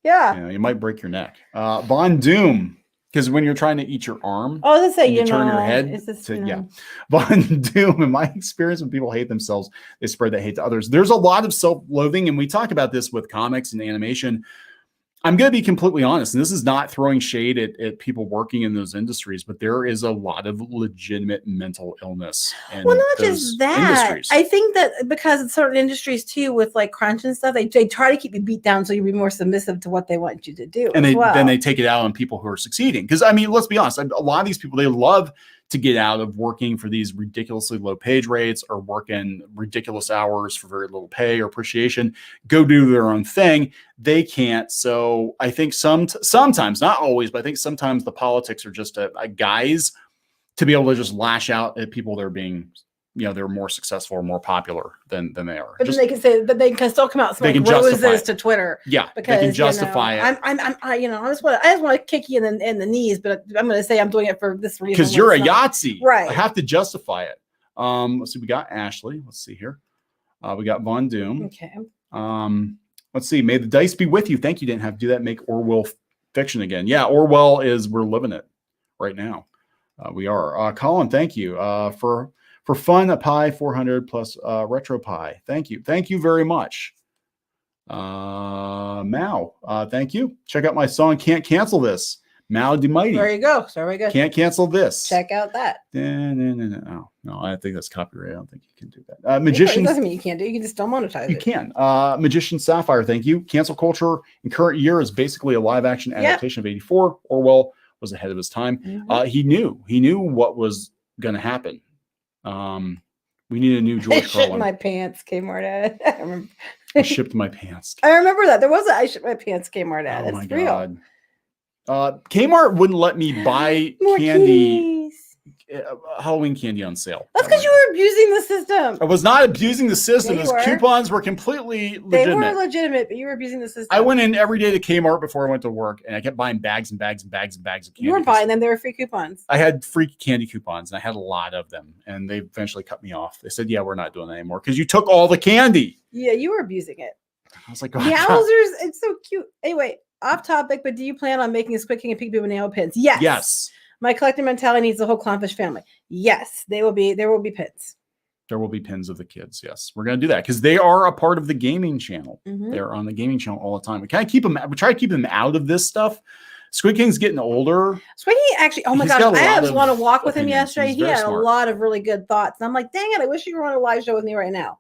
Yeah. You might break your neck. Von Doom, because when you're trying to eat your arm, you turn your head. Yeah. Von Doom, in my experience, when people hate themselves, they spread that hate to others. There's a lot of self-loathing, and we talk about this with comics and animation. I'm going to be completely honest, and this is not throwing shade at people working in those industries, but there is a lot of legitimate mental illness. Well, not just that. Industries. I think that because in certain industries too, with like crunch and stuff, they try to keep you beat down so you be more submissive to what they want you to do. And then they take it out on people who are succeeding. Because I mean, let's be honest, a lot of these people, they love to get out of working for these ridiculously low page rates or working ridiculous hours for very little pay or appreciation, go do their own thing. They can't. So I think sometimes, not always, but I think sometimes the politics are just a guise to be able to just lash out at people that are being, they're more successful or more popular than they are. But they can say that they can still come out with like roses to Twitter. Yeah, because they can justify it. I just want to kick you in the knees, but I'm going to say I'm doing it for this reason. Because you're a Yahtzee, right? I have to justify it. Let's see. We got Ashley. Let's see here. We got Von Doom. Okay. Let's see. May the dice be with you. Thank you. Didn't have to do that. Make Orwell fiction again. Yeah, Orwell we're living it right now. We are. Colin, thank you for fun, a pie 400 plus retro pie. Thank you very much. Mao, thank you. Check out my song Can't Cancel This. Mao de Mighty. There you go. So very good. Can't Cancel This. Check out that. No, I think that's copyright. I don't think you can do that. Magician. It doesn't mean you can't do it. You can just don't monetize it. You can. Magician Sapphire, thank you. Cancel culture in current year is basically a live action adaptation of 84. Orwell was ahead of his time. Mm-hmm. He knew what was going to happen. We need a new George Carlin. I shipped my pants, Kmart ad. I remember. I shipped my pants. I remember that. There was I shipped my pants Kmart ad. Oh my real. God. Kmart wouldn't let me buy more candy, Halloween candy on sale. That's because you were abusing the system. I was not abusing the system. Yeah, Those coupons were completely legitimate. They were legitimate, but you were abusing the system. I went in every day to Kmart before I went to work, and I kept buying bags and bags and bags and bags of candy. You weren't buying them. They were free coupons. I had free candy coupons, and I had a lot of them, and they eventually cut me off. They said, yeah, we're not doing that anymore because you took all the candy. Yeah, you were abusing it. I was like, oh, Yowzers, it's so cute. Anyway, off topic, but do you plan on making a Squid King and Peekaboo nail pins? Yes. My collector mentality needs the whole Clownfish family. Yes, there will be pins. There will be pins of the kids. Yes, we're going to do that because they are a part of the gaming channel. Mm-hmm. They're on the gaming channel all the time. We kind of keep them. We try to keep them out of this stuff. Squid King's getting older. Squid King actually, oh my He's gosh, got a I lot was want to of walk with him opinions. yesterday. He's He very had smart. a lot of really good thoughts. And I'm like, dang it, I wish you were on a live show with me right now.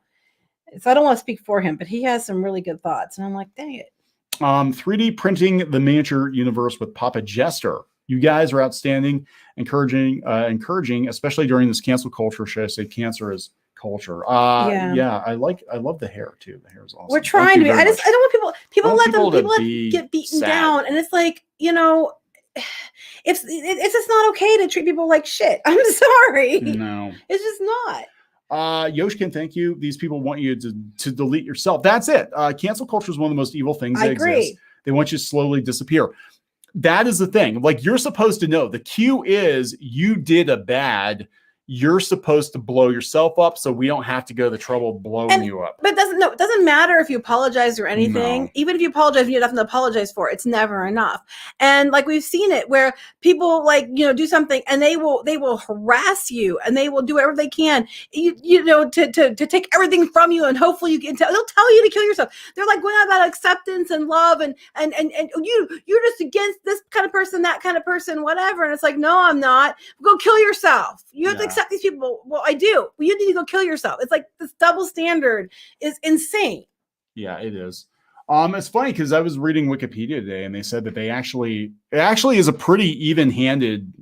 So I don't want to speak for him, but he has some really good thoughts. And I'm like, dang it. 3D printing the miniature universe with Papa Jester. You guys are outstanding, encouraging, especially during this cancel culture. Should I say cancer is culture? Yeah, I love the hair too. The hair is awesome. We're trying to be. I don't want people let get beaten sad. Down, and it's like, you know, it's just not okay to treat people like shit. I'm sorry. No, it's just not. Yoshkin, thank you. These people want you to delete yourself. That's it. Cancel culture is one of the most evil things that exists. They want you to slowly disappear. That is the thing. Like, you're supposed to know. The cue is you did a bad. You're supposed to blow yourself up so we don't have to go to the trouble of blowing you up. But it doesn't matter if you apologize or anything. No. Even if you apologize, you have nothing to apologize for. It's never enough. And like we've seen it where people do something and they will harass you and they will do whatever they can, to take everything from you, and hopefully they'll tell you to kill yourself. They're like going on about acceptance and love and you're just against this kind of person, that kind of person, whatever. And it's like, no, I'm not. Go kill yourself. You have to accept these people. Well, I do. Well, you need to go kill yourself. It's like this double standard is insane. Yeah, it is. It's funny because I was reading Wikipedia today and they said that it actually is a pretty even-handed,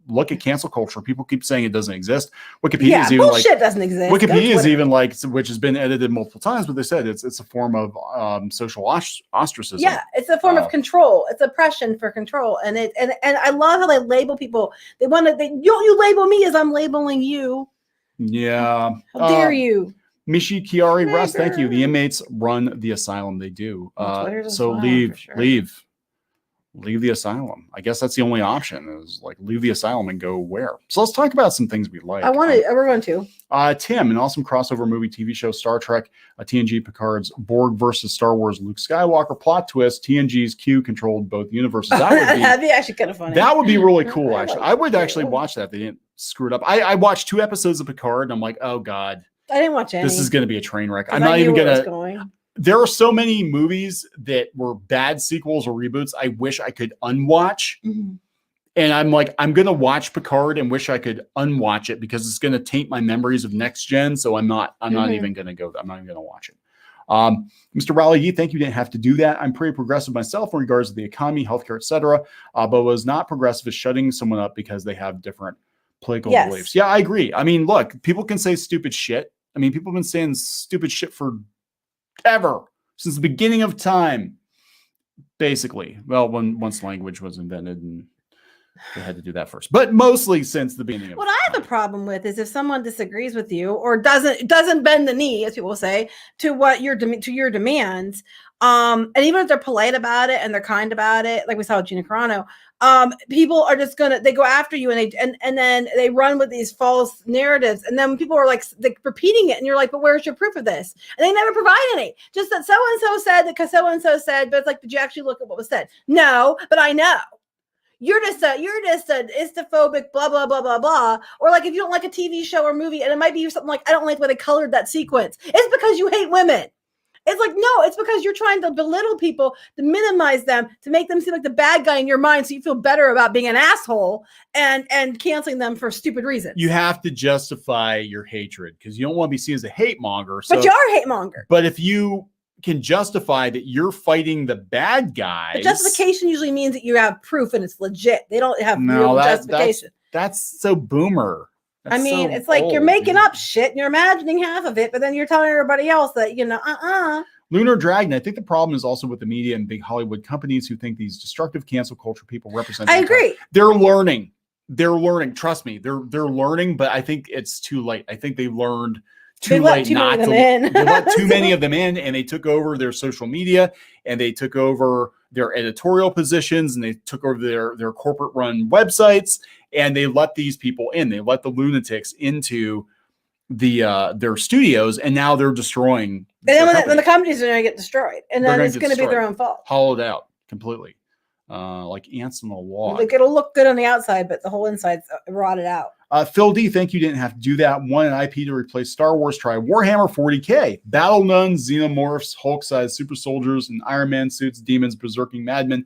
look at cancel culture. People keep saying it doesn't exist. Wikipedia is even bullshit doesn't exist. Wikipedia is even which has been edited multiple times, but they said it's a form of social ostracism. Yeah, it's a form of control. It's oppression for control, and I love how they label people. You label me as I'm labeling you. Yeah, how dare you? Mishi Kiari Russ, thank you. The inmates run the asylum. They do. So leave the asylum. I guess that's the only option is leave the asylum and go where. So let's talk about some things we like. We're going to. Tim, an awesome crossover movie TV show, Star Trek, TNG Picard's Borg versus Star Wars Luke Skywalker plot twist. TNG's Q controlled both universes. That'd be actually kind of funny. That would be really cool, actually. I would actually watch that. They didn't screw it up. I watched 2 episodes of Picard and I'm like, oh God. I didn't watch any. This is going to be a train wreck. I'm not even going to. There are so many movies that were bad sequels or reboots I wish I could unwatch. Mm-hmm. And I'm like, I'm going to watch Picard and wish I could unwatch it because it's going to taint my memories of Next Gen. So I'm not even going to go there. I'm not even going to watch it. Mr. Raleigh, thank you. Didn't have to do that. I'm pretty progressive myself in regards to the economy, healthcare, etc. But was not progressive as shutting someone up because they have different political beliefs. Yeah, I agree. I mean, look, people can say stupid shit. I mean, people have been saying stupid shit for ever, since the beginning of time, basically. Well, once language was invented and they had to do that first, but mostly since the beginning of what I have a problem with is if someone disagrees with you or doesn't bend the knee, as people say, to your demands, and even if they're polite about it and they're kind about it, like we saw with Gina Carano, people are just they go after you and then they run with these false narratives, and then people are like repeating it, and you're like, but where's your proof of this? And they never provide any. Just that so and so said that because so and so said, but it's like, did you actually look at what was said? No, but I know. You're just a istophobic, blah, blah, blah, blah, blah. Or like if you don't like a TV show or movie, and it might be something like, I don't like the way they colored that sequence. It's because you hate women. It's like, no, it's because you're trying to belittle people, to minimize them, to make them seem like the bad guy in your mind so you feel better about being an asshole and canceling them for stupid reasons. You have to justify your hatred because you don't want to be seen as a hate monger. But you are a hate monger. But if you can justify that you're fighting the bad guys. But justification usually means that you have proof and it's legit. They don't have real justification. That's so boomer. It's like you're making up shit and you're imagining half of it, but then you're telling everybody else that, Lunar Dragon, I think the problem is also with the media and big Hollywood companies who think these destructive cancel culture people represent. I agree. They're learning. Trust me, they're learning, but I think it's too late. I think they learned too late not to. They let too many of them in, and they took over their social media, and they took over their editorial positions, and they took over their corporate run websites, and they let these people in. They let the lunatics into their studios, and now they're destroying. And then when the companies are going to get destroyed, and then it's going to be their own fault. Hollowed out completely. like ants on a log. Like it'll look good on the outside, but the whole inside's rotted out. Phil D, thank you. Didn't have to do that. One an IP to replace Star Wars. Try Warhammer 40K. Battle Nuns, Xenomorphs, Hulk-sized super soldiers, and Iron Man suits, demons, berserking madmen,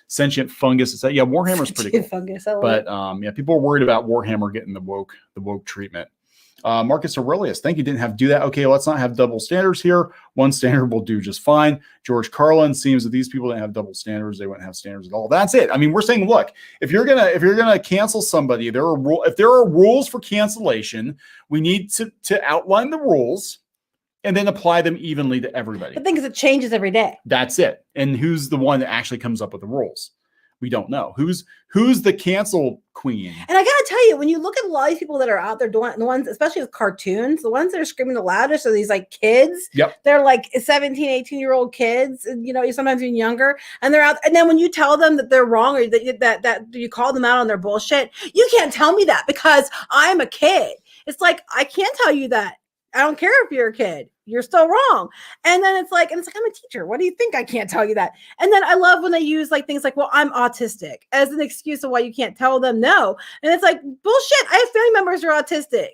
sentient fungus. It's yeah, Warhammer's pretty cool. Fungus, I love But it. yeah, people are worried about Warhammer getting the woke treatment. Marcus Aurelius, thank you. Didn't have to do that. Okay, let's not have double standards here. One standard will do just fine. George Carlin, seems that these people didn't have double standards. They wouldn't have standards at all. That's it. I mean, we're saying, look, if you're gonna cancel somebody, if there are rules for cancellation, we need to outline the rules and then apply them evenly to everybody. The thing is, it changes every day. That's it. And who's the one that actually comes up with the rules? We don't know. Who's the cancel queen? And I gotta tell you, when you look at a lot of these people that are out there doing the ones, especially with cartoons, the ones that are screaming the loudest are these like kids. Yep. They're like 17, 18-year-old kids, and sometimes even younger. And they're out, and then when you tell them that they're wrong or that you call them out on their bullshit, you can't tell me that because I'm a kid. It's like, I can't tell you that. I don't care if you're a kid. You're still wrong. And then it's like, I'm a teacher. What do you think? I can't tell you that. And then I love when they use like things like, well, I'm autistic as an excuse of why you can't tell them no. And it's like, bullshit. I have family members who are autistic.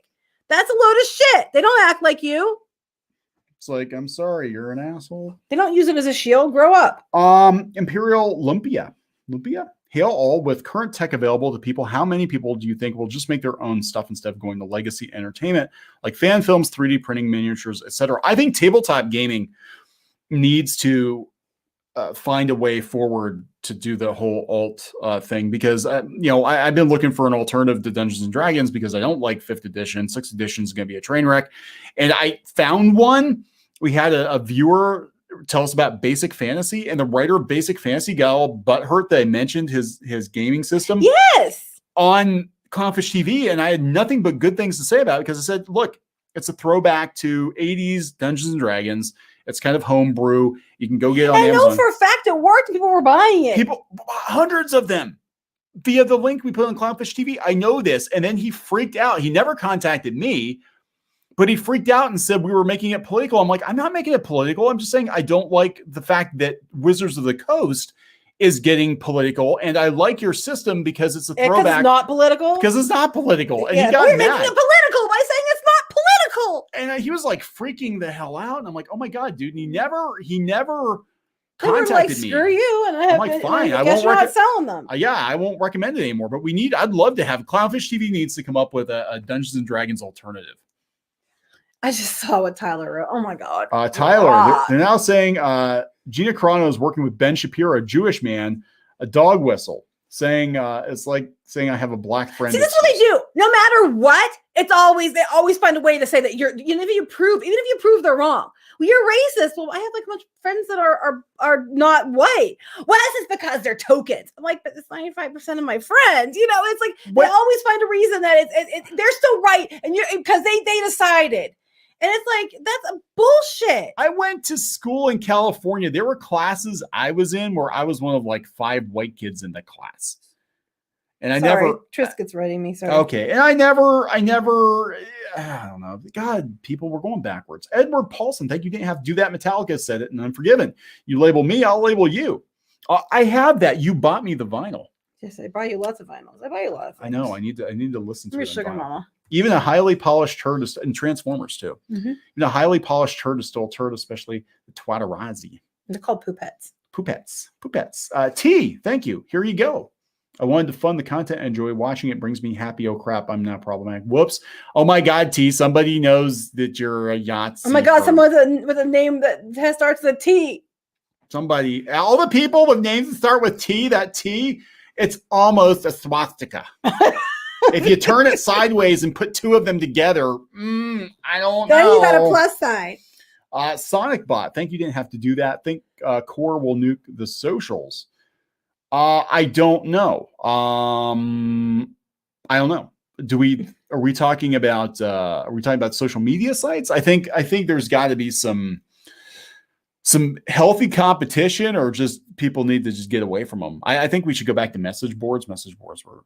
That's a load of shit. They don't act like you. It's like, I'm sorry, you're an asshole. They don't use it as a shield. Grow up. Imperial Lumpia. Hail all with current tech available to people. How many people do you think will just make their own stuff instead of going to legacy entertainment like fan films, 3D printing, miniatures, etc.? I think tabletop gaming needs to find a way forward to do the whole alt thing because I've been looking for an alternative to Dungeons and Dragons because I don't like 5th edition. 6th edition is going to be a train wreck, and I found one. We had a viewer tell us about Basic Fantasy, and the writer of Basic Fantasy got all butthurt that I mentioned his gaming system on Clownfish TV, and I had nothing but good things to say about it because I said, look, it's a throwback to 80s Dungeons and Dragons. It's kind of homebrew. You can go get it on Amazon. I know for a fact it worked. People were buying it. Hundreds of them via the link we put on Clownfish TV. I know this. And then he freaked out. He never contacted me, but he freaked out and said we were making it political. I'm like, I'm not making it political. I'm just saying I don't like the fact that Wizards of the Coast is getting political, and I like your system because it's a throwback. It's not political. Because it's not political, and yeah, he got you're mad. making it political by saying it's not political. And he was like freaking the hell out, and I'm like, oh my god, dude! And he never They were contacted like, me. screw you, and I'm like, fine, I guess you're not selling them. Yeah, I won't recommend it anymore. But I'd love to have Clownfish TV needs to come up with a Dungeons and Dragons alternative. I just saw what Tyler wrote. Oh my god, Tyler, they're now saying Gina Carano is working with Ben Shapiro, a Jewish man, a dog whistle, saying it's like saying I have a black friend. See, that's what they do. No matter what, they always find a way to say that even if you prove they're wrong. Well, you're racist. Well, I have like a bunch of friends that are not white. Well, that's just because they're tokens. I'm like, but it's 95% of my friends. It's like they always find a reason that they're still right, and because they decided. And it's like, that's a bullshit. I went to school in California. There were classes I was in where I was one of like 5 white kids in the class. And I never. Triscuit's writing me. Sorry. Okay. And I never, I don't know. God, people were going backwards. Edward Paulson, thank you. Didn't have to do that. Metallica said it, and Unforgiven. You label me, I'll label you. I have that. You bought me the vinyl. Yes, I buy you lots of vinyls. I buy you a lot of things. I know. I need to listen to it. Sugar mama. Even a highly polished turd is, and Transformers too. Mm-hmm. Even a highly polished turd is still a turd, especially the twatterazzi. They're called poopettes. Poopettes. T, thank you. Here you go. I wanted to fund the content and enjoy watching it. Brings me happy. Oh crap, I'm not problematic. Whoops. Oh my god, T, somebody knows that you're a Yahtzee. Oh my god, someone with a name that starts with T. Somebody, all the people with names that start with T, that T, it's almost a swastika. If you turn it sideways and put 2 of them together, I don't know. Then you got a plus sign. Sonic Bot, thank you. Didn't have to do that. Think Core will nuke the socials. I don't know. I don't know. Are we talking about social media sites? I think there's got to be some healthy competition, or just people need to just get away from them. I think we should go back to message boards. Message boards were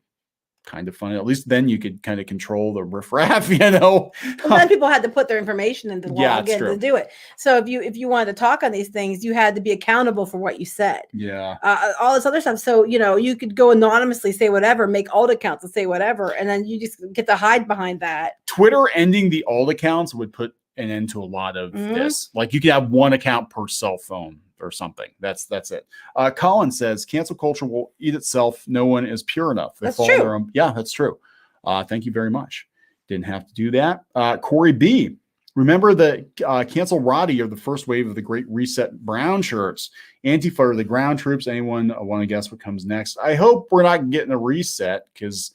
kind of funny. At least then you could kind of control the riffraff, you know. Well, then people had to put their information in to log in true. to do it. So if you wanted to talk on these things, you had to be accountable for what you said. Yeah. All this other stuff. So you could go anonymously, say whatever, make alt accounts and say whatever, and then you just get to hide behind that. Twitter ending the alt accounts would put an end to a lot of this. Like you could have one account per cell phone or something. That's it. Colin says cancel culture will eat itself. No one is pure enough. They That's follow true. their own. Yeah, that's true. Thank you very much. Didn't have to do that. Corey B. Remember the cancel Roddy or the first wave of the Great Reset brown shirts. Antifa or the ground troops. Anyone want to guess what comes next? I hope we're not getting a reset because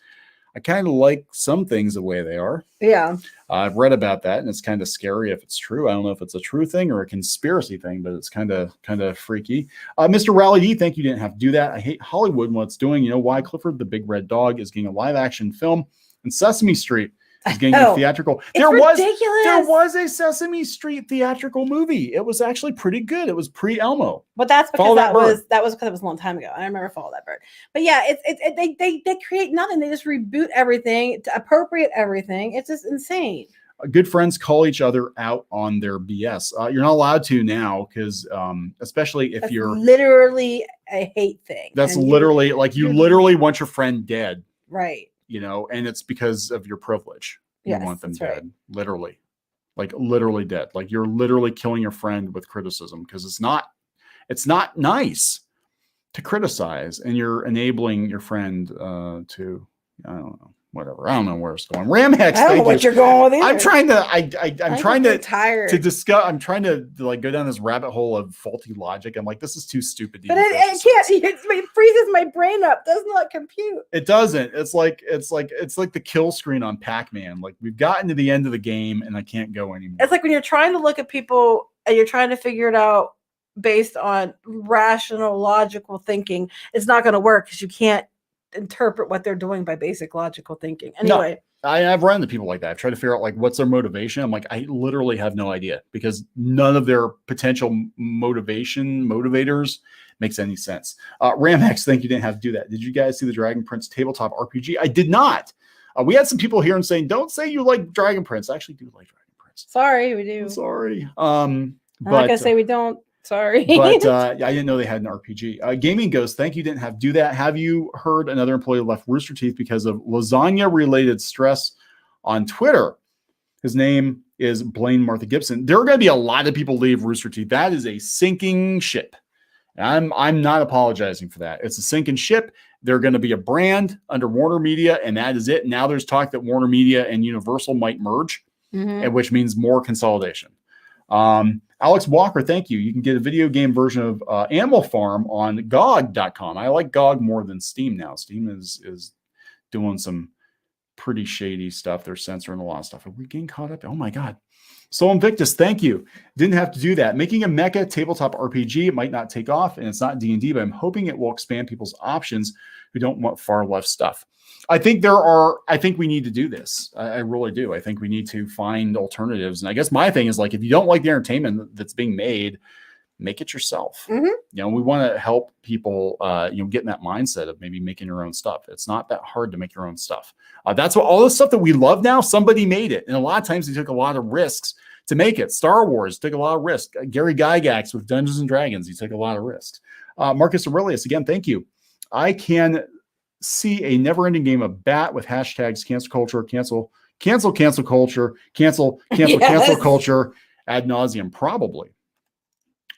I kind of like some things the way they are. Yeah. I've read about that, and it's kind of scary if it's true. I don't know if it's a true thing or a conspiracy thing, but it's kind of freaky. Mr. Rally D, thank you. Didn't have to do that. I hate Hollywood and what it's doing. You know why? Clifford the Big Red Dog is getting a live action film, and Sesame Street is getting a theatrical. There was a Sesame Street theatrical movie. It was actually pretty good. It was pre-Elmo. But that's because that was because it was a long time ago. I remember Follow That Bird. But yeah, they create nothing. They just reboot everything to appropriate everything. It's just insane. Good friends call each other out on their BS. You're not allowed to now because, especially if you're literally a hate thing. That's literally like you literally want your friend dead, right? You know, and it's because of your privilege. You want them dead, right. Literally, like literally dead. Like you're literally killing your friend with criticism because it's not nice to criticize, and you're enabling your friend to, I don't know. Whatever. I don't know where it's going. Ramhex. I don't know what you're going with either. I'm trying to tired to discuss. I'm trying to like go down this rabbit hole of faulty logic. I'm like, this is too stupid. But it can't. It freezes my brain up. Does not compute. It doesn't. It's like the kill screen on Pac-Man. Like we've gotten to the end of the game and I can't go anymore. It's like when you're trying to look at people and you're trying to figure it out based on rational, logical thinking. It's not going to work because you can't interpret what they're doing by basic logical thinking. Anyway, no, I've run into people like that. I've tried to figure out like what's their motivation. I'm like, I literally have no idea because none of their potential motivators makes any sense. Ramhex, thank you. Didn't have to do that. Did you guys see the Dragon Prince tabletop RPG? I did not. We had some people here and saying, don't say you like Dragon Prince. I actually do like Dragon Prince. Sorry, we do. I'm sorry. I'm not gonna say we don't. Sorry. But I didn't know they had an RPG. Gaming Ghost, thank you. Didn't have to do that. Have you heard another employee left Rooster Teeth because of lasagna-related stress on Twitter? His name is Blaine Martha Gibson. There are going to be a lot of people leave Rooster Teeth. That is a sinking ship. I'm not apologizing for that. It's a sinking ship. They're going to be a brand under Warner Media, and that is it. Now there's talk that Warner Media and Universal might merge, and which means more consolidation. Alex Walker, thank you. You can get a video game version of Animal Farm on GOG.com. I like GOG more than Steam now. Steam is doing some pretty shady stuff. They're censoring a lot of stuff. Are we getting caught up? Oh my God. Soul Invictus, thank you. Didn't have to do that. Making a mecha tabletop RPG, it might not take off, and it's not D&D, but I'm hoping it will expand people's options who don't want far left stuff. I think we need to do this. I really do. I think we need to find alternatives. And I guess my thing is like, if you don't like the entertainment that's being made, make it yourself. You know, we want to help people, get in that mindset of maybe making your own stuff. It's not that hard to make your own stuff. That's what all the stuff that we love now, somebody made it. And a lot of times they took a lot of risks to make it. Star Wars took a lot of risks. Gary Gygax with Dungeons and Dragons, he took a lot of risks. Marcus Aurelius, again, thank you. I can see a never-ending game of bat with hashtags cancel culture, cancel culture, cancel culture ad nauseum, probably.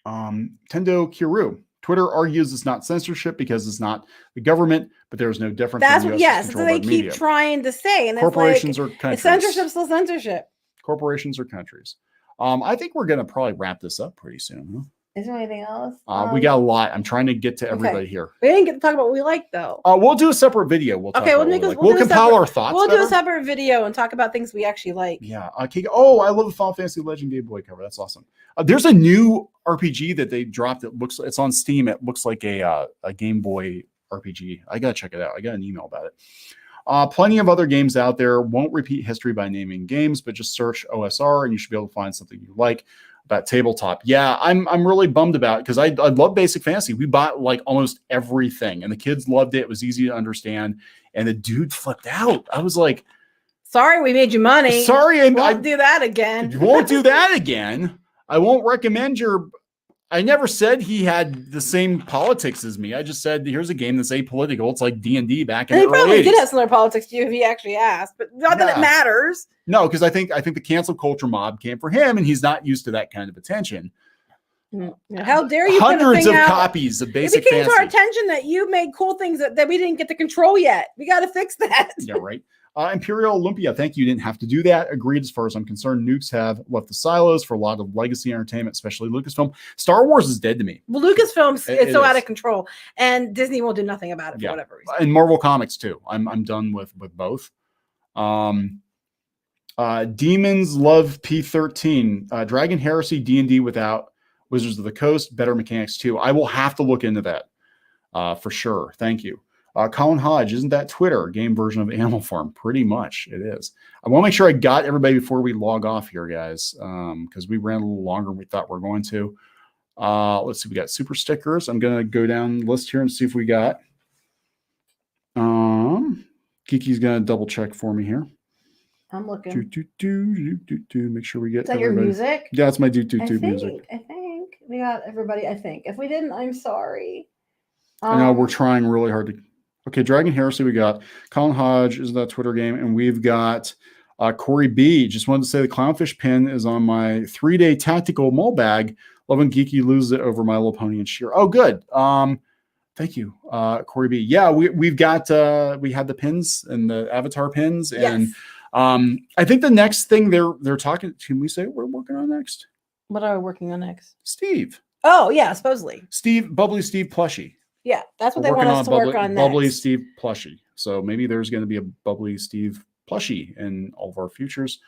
Tendo Kiru, Twitter argues it's not censorship because it's not the government, but there's no difference. That's what they keep trying to say. And corporations or countries. Censorship's still censorship. Corporations or countries. I think we're going to probably wrap this up pretty soon. Huh? Is there anything else? We got a lot. I'm trying to get to everybody here. We didn't get to talk about what we like, though. We'll do a separate video. We'll compile our thoughts. We'll do a separate video and talk about things we actually like. Yeah. Okay. Oh, I love the Final Fantasy Legend Game Boy cover. That's awesome. There's a new RPG that they dropped. It's on Steam. It looks like a Game Boy RPG. I gotta check it out. I got an email about it. Plenty of other games out there. Won't repeat history by naming games, but just search OSR and you should be able to find something you like. about tabletop. Yeah, I'm really bummed about it because I love Basic Fantasy. We bought like almost everything, and the kids loved it. It was easy to understand, and the dude flipped out. I was like, "Sorry, we made you money. Sorry, I won't do that again. You won't do that again. I won't recommend your." I never said he had the same politics as me. I just said, here's a game that's apolitical. It's like D&D back in And the he probably early 80s. did have similar politics to you if he actually asked, but not that it matters. No, because I think the cancel culture mob came for him, and he's not used to that kind of attention. How dare you? Hundreds put a thing of out. copies of Basic It became Fantasy. to our attention that you made cool things that we didn't get to control yet. We got to fix that. Yeah, right. Imperial Olympia, thank you. Didn't have to do that. Agreed. As far as I'm concerned, nukes have left the silos for a lot of legacy entertainment, especially Lucasfilm. Star Wars is dead to me. Well, Lucasfilm is so is. out of control, and Disney will do nothing about it for whatever reason. And Marvel Comics too. I'm done with both. Demons love P13. Dragon Heresy D&D without Wizards of the Coast. Better mechanics too. I will have to look into that for sure. Thank you. Colin Hodge, isn't that Twitter? Game version of Animal Farm? Pretty much it is. I want to make sure I got everybody before we log off here, guys, because we ran a little longer than we thought we were going to. Let's see. We got super stickers. I'm going to go down the list here and see if we got. Geeky's going to double check for me here. I'm looking. Make sure we get. Is that your music? Yeah, it's my music. I think we got everybody. I think if we didn't, I'm sorry. I know we're trying really hard to. Okay, Dragon Heresy, we got Colin Hodge, is that Twitter game, and we've got Corey B. Just wanted to say the Clownfish pin is on my 3-day tactical mole bag. Love when Geeky loses it over My Little Pony and Sheer. Oh, good. Thank you, Corey B. Yeah, we've got we had the pins and the avatar pins, and I think the next thing they're talking. Can we say what we're working on next? What are we working on next? Steve. Oh yeah, supposedly. Bubbly Steve plushie. Yeah, that's what they want us to work on next. Bubbly Steve plushie. So maybe there's going to be a Bubbly Steve plushie in all of our futures.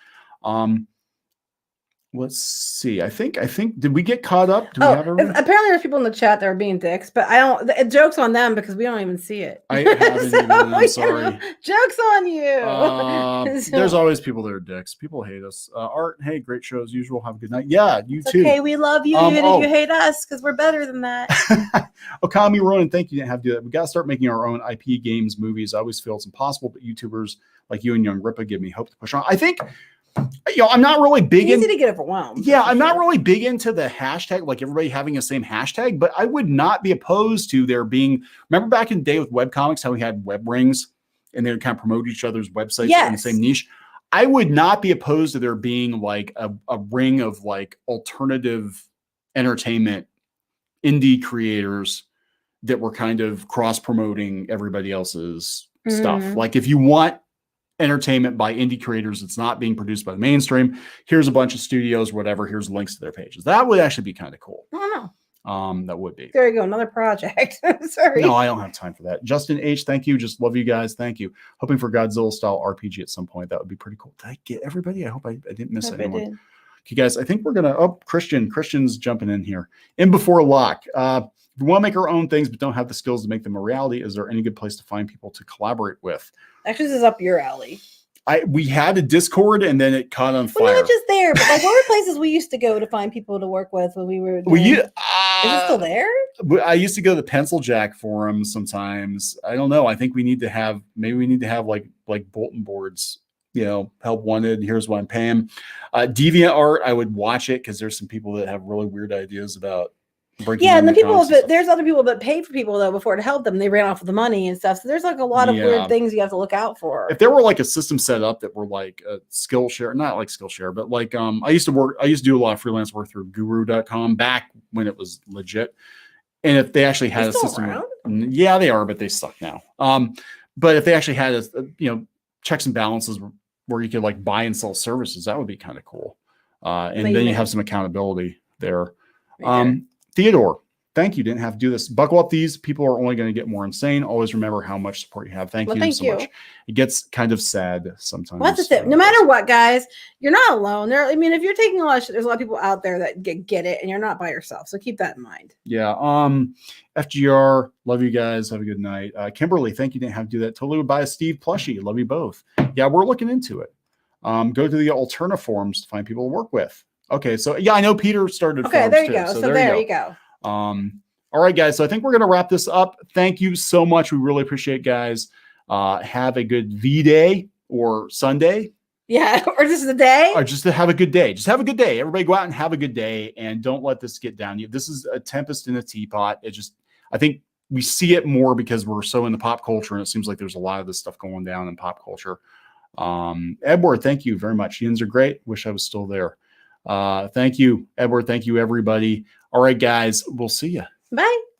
Let's see. I think. Did we get caught up? Do we have apparently there's people in the chat that are being dicks, but I don't. The joke's on them because we don't even see it. I haven't even. I'm sorry. Joke's on you. There's always people that are dicks. People hate us. Art, hey, great show as usual. Have a good night. Yeah, you too. Okay, we love you even if you hate us because we're better than that. Okami Ronan, thank you. Didn't have to do that. We got to start making our own IP games, movies. I always feel it's impossible, but YouTubers like you and Young Ripa give me hope to push on. I think. I'm not really big easy to get overwhelmed. Yeah, I'm not really big into the hashtag, like everybody having the same hashtag, but I would not be opposed to there being. Remember back in the day with webcomics, how we had web rings and they would kind of promote each other's websites in the same niche. I would not be opposed to there being like a ring of like alternative entertainment indie creators that were kind of cross promoting everybody else's stuff. Like if you want entertainment by indie creators that's not being produced by the mainstream, here's a bunch of studios, whatever, here's links to their pages. That would actually be kind of cool. I don't know. That would be. There you go, another project. Sorry. No, I don't have time for that. Justin H, thank you. Just love you guys. Thank you. Hoping for Godzilla style RPG at some point. That would be pretty cool. Did I get everybody? I hope I didn't miss anyone. Okay, guys, I think we're gonna. Oh, Christian's jumping in here. In before lock. We want to make our own things, but don't have the skills to make them a reality. Is there any good place to find people to collaborate with? Actually, this is up your alley. We had a Discord and then it caught on fire. Well, not just there, but like what were places we used to go to find people to work with when we were is it still there? I used to go to the Pencil Jack forums sometimes. I don't know. I think we need to have like bulletin boards, help wanted. Here's what I'm paying. Deviant art, I would watch it because there's some people that have really weird ideas about breaking. Yeah, and there's other people that paid for people though before to help them. They ran off with the money and stuff. So there's like a lot of weird things you have to look out for. If there were like a system set up that were like a Skillshare, not like Skillshare, but like I used to do a lot of freelance work through guru.com back when it was legit. And if they actually had a system, yeah, they are, but they suck now. But if they actually had a checks and balances where you could like buy and sell services, that would be kind of cool. And then you have some accountability there. Theodore, thank you. Didn't have to do this. Buckle up. These people are only going to get more insane. Always remember how much support you have. Thank you so much. It gets kind of sad sometimes. Well, that's it. No matter what, guys, you're not alone. If you're taking a lot of shit, there's a lot of people out there that get it, and you're not by yourself. So keep that in mind. Yeah. FGR, love you guys. Have a good night. Kimberly, thank you. Didn't have to do that. Totally would buy a Steve plushie. Love you both. Yeah, we're looking into it. Go to the Alterna forums to find people to work with. Okay, so yeah, I know Peter started. Okay, Forbes there you too, go. So there you go. All right, guys. So I think we're gonna wrap this up. Thank you so much. We really appreciate it, guys. Have a good V-Day or Sunday. Yeah, or just the day. Or just to have a good day. Just have a good day. Everybody go out and have a good day, and don't let this get down you. This is a tempest in a teapot. I think we see it more because we're so in the pop culture, and it seems like there's a lot of this stuff going down in pop culture. Edward, thank you very much. Yins are great. Wish I was still there. Thank you, Edward. Thank you, everybody. All right, guys. We'll see you. Bye.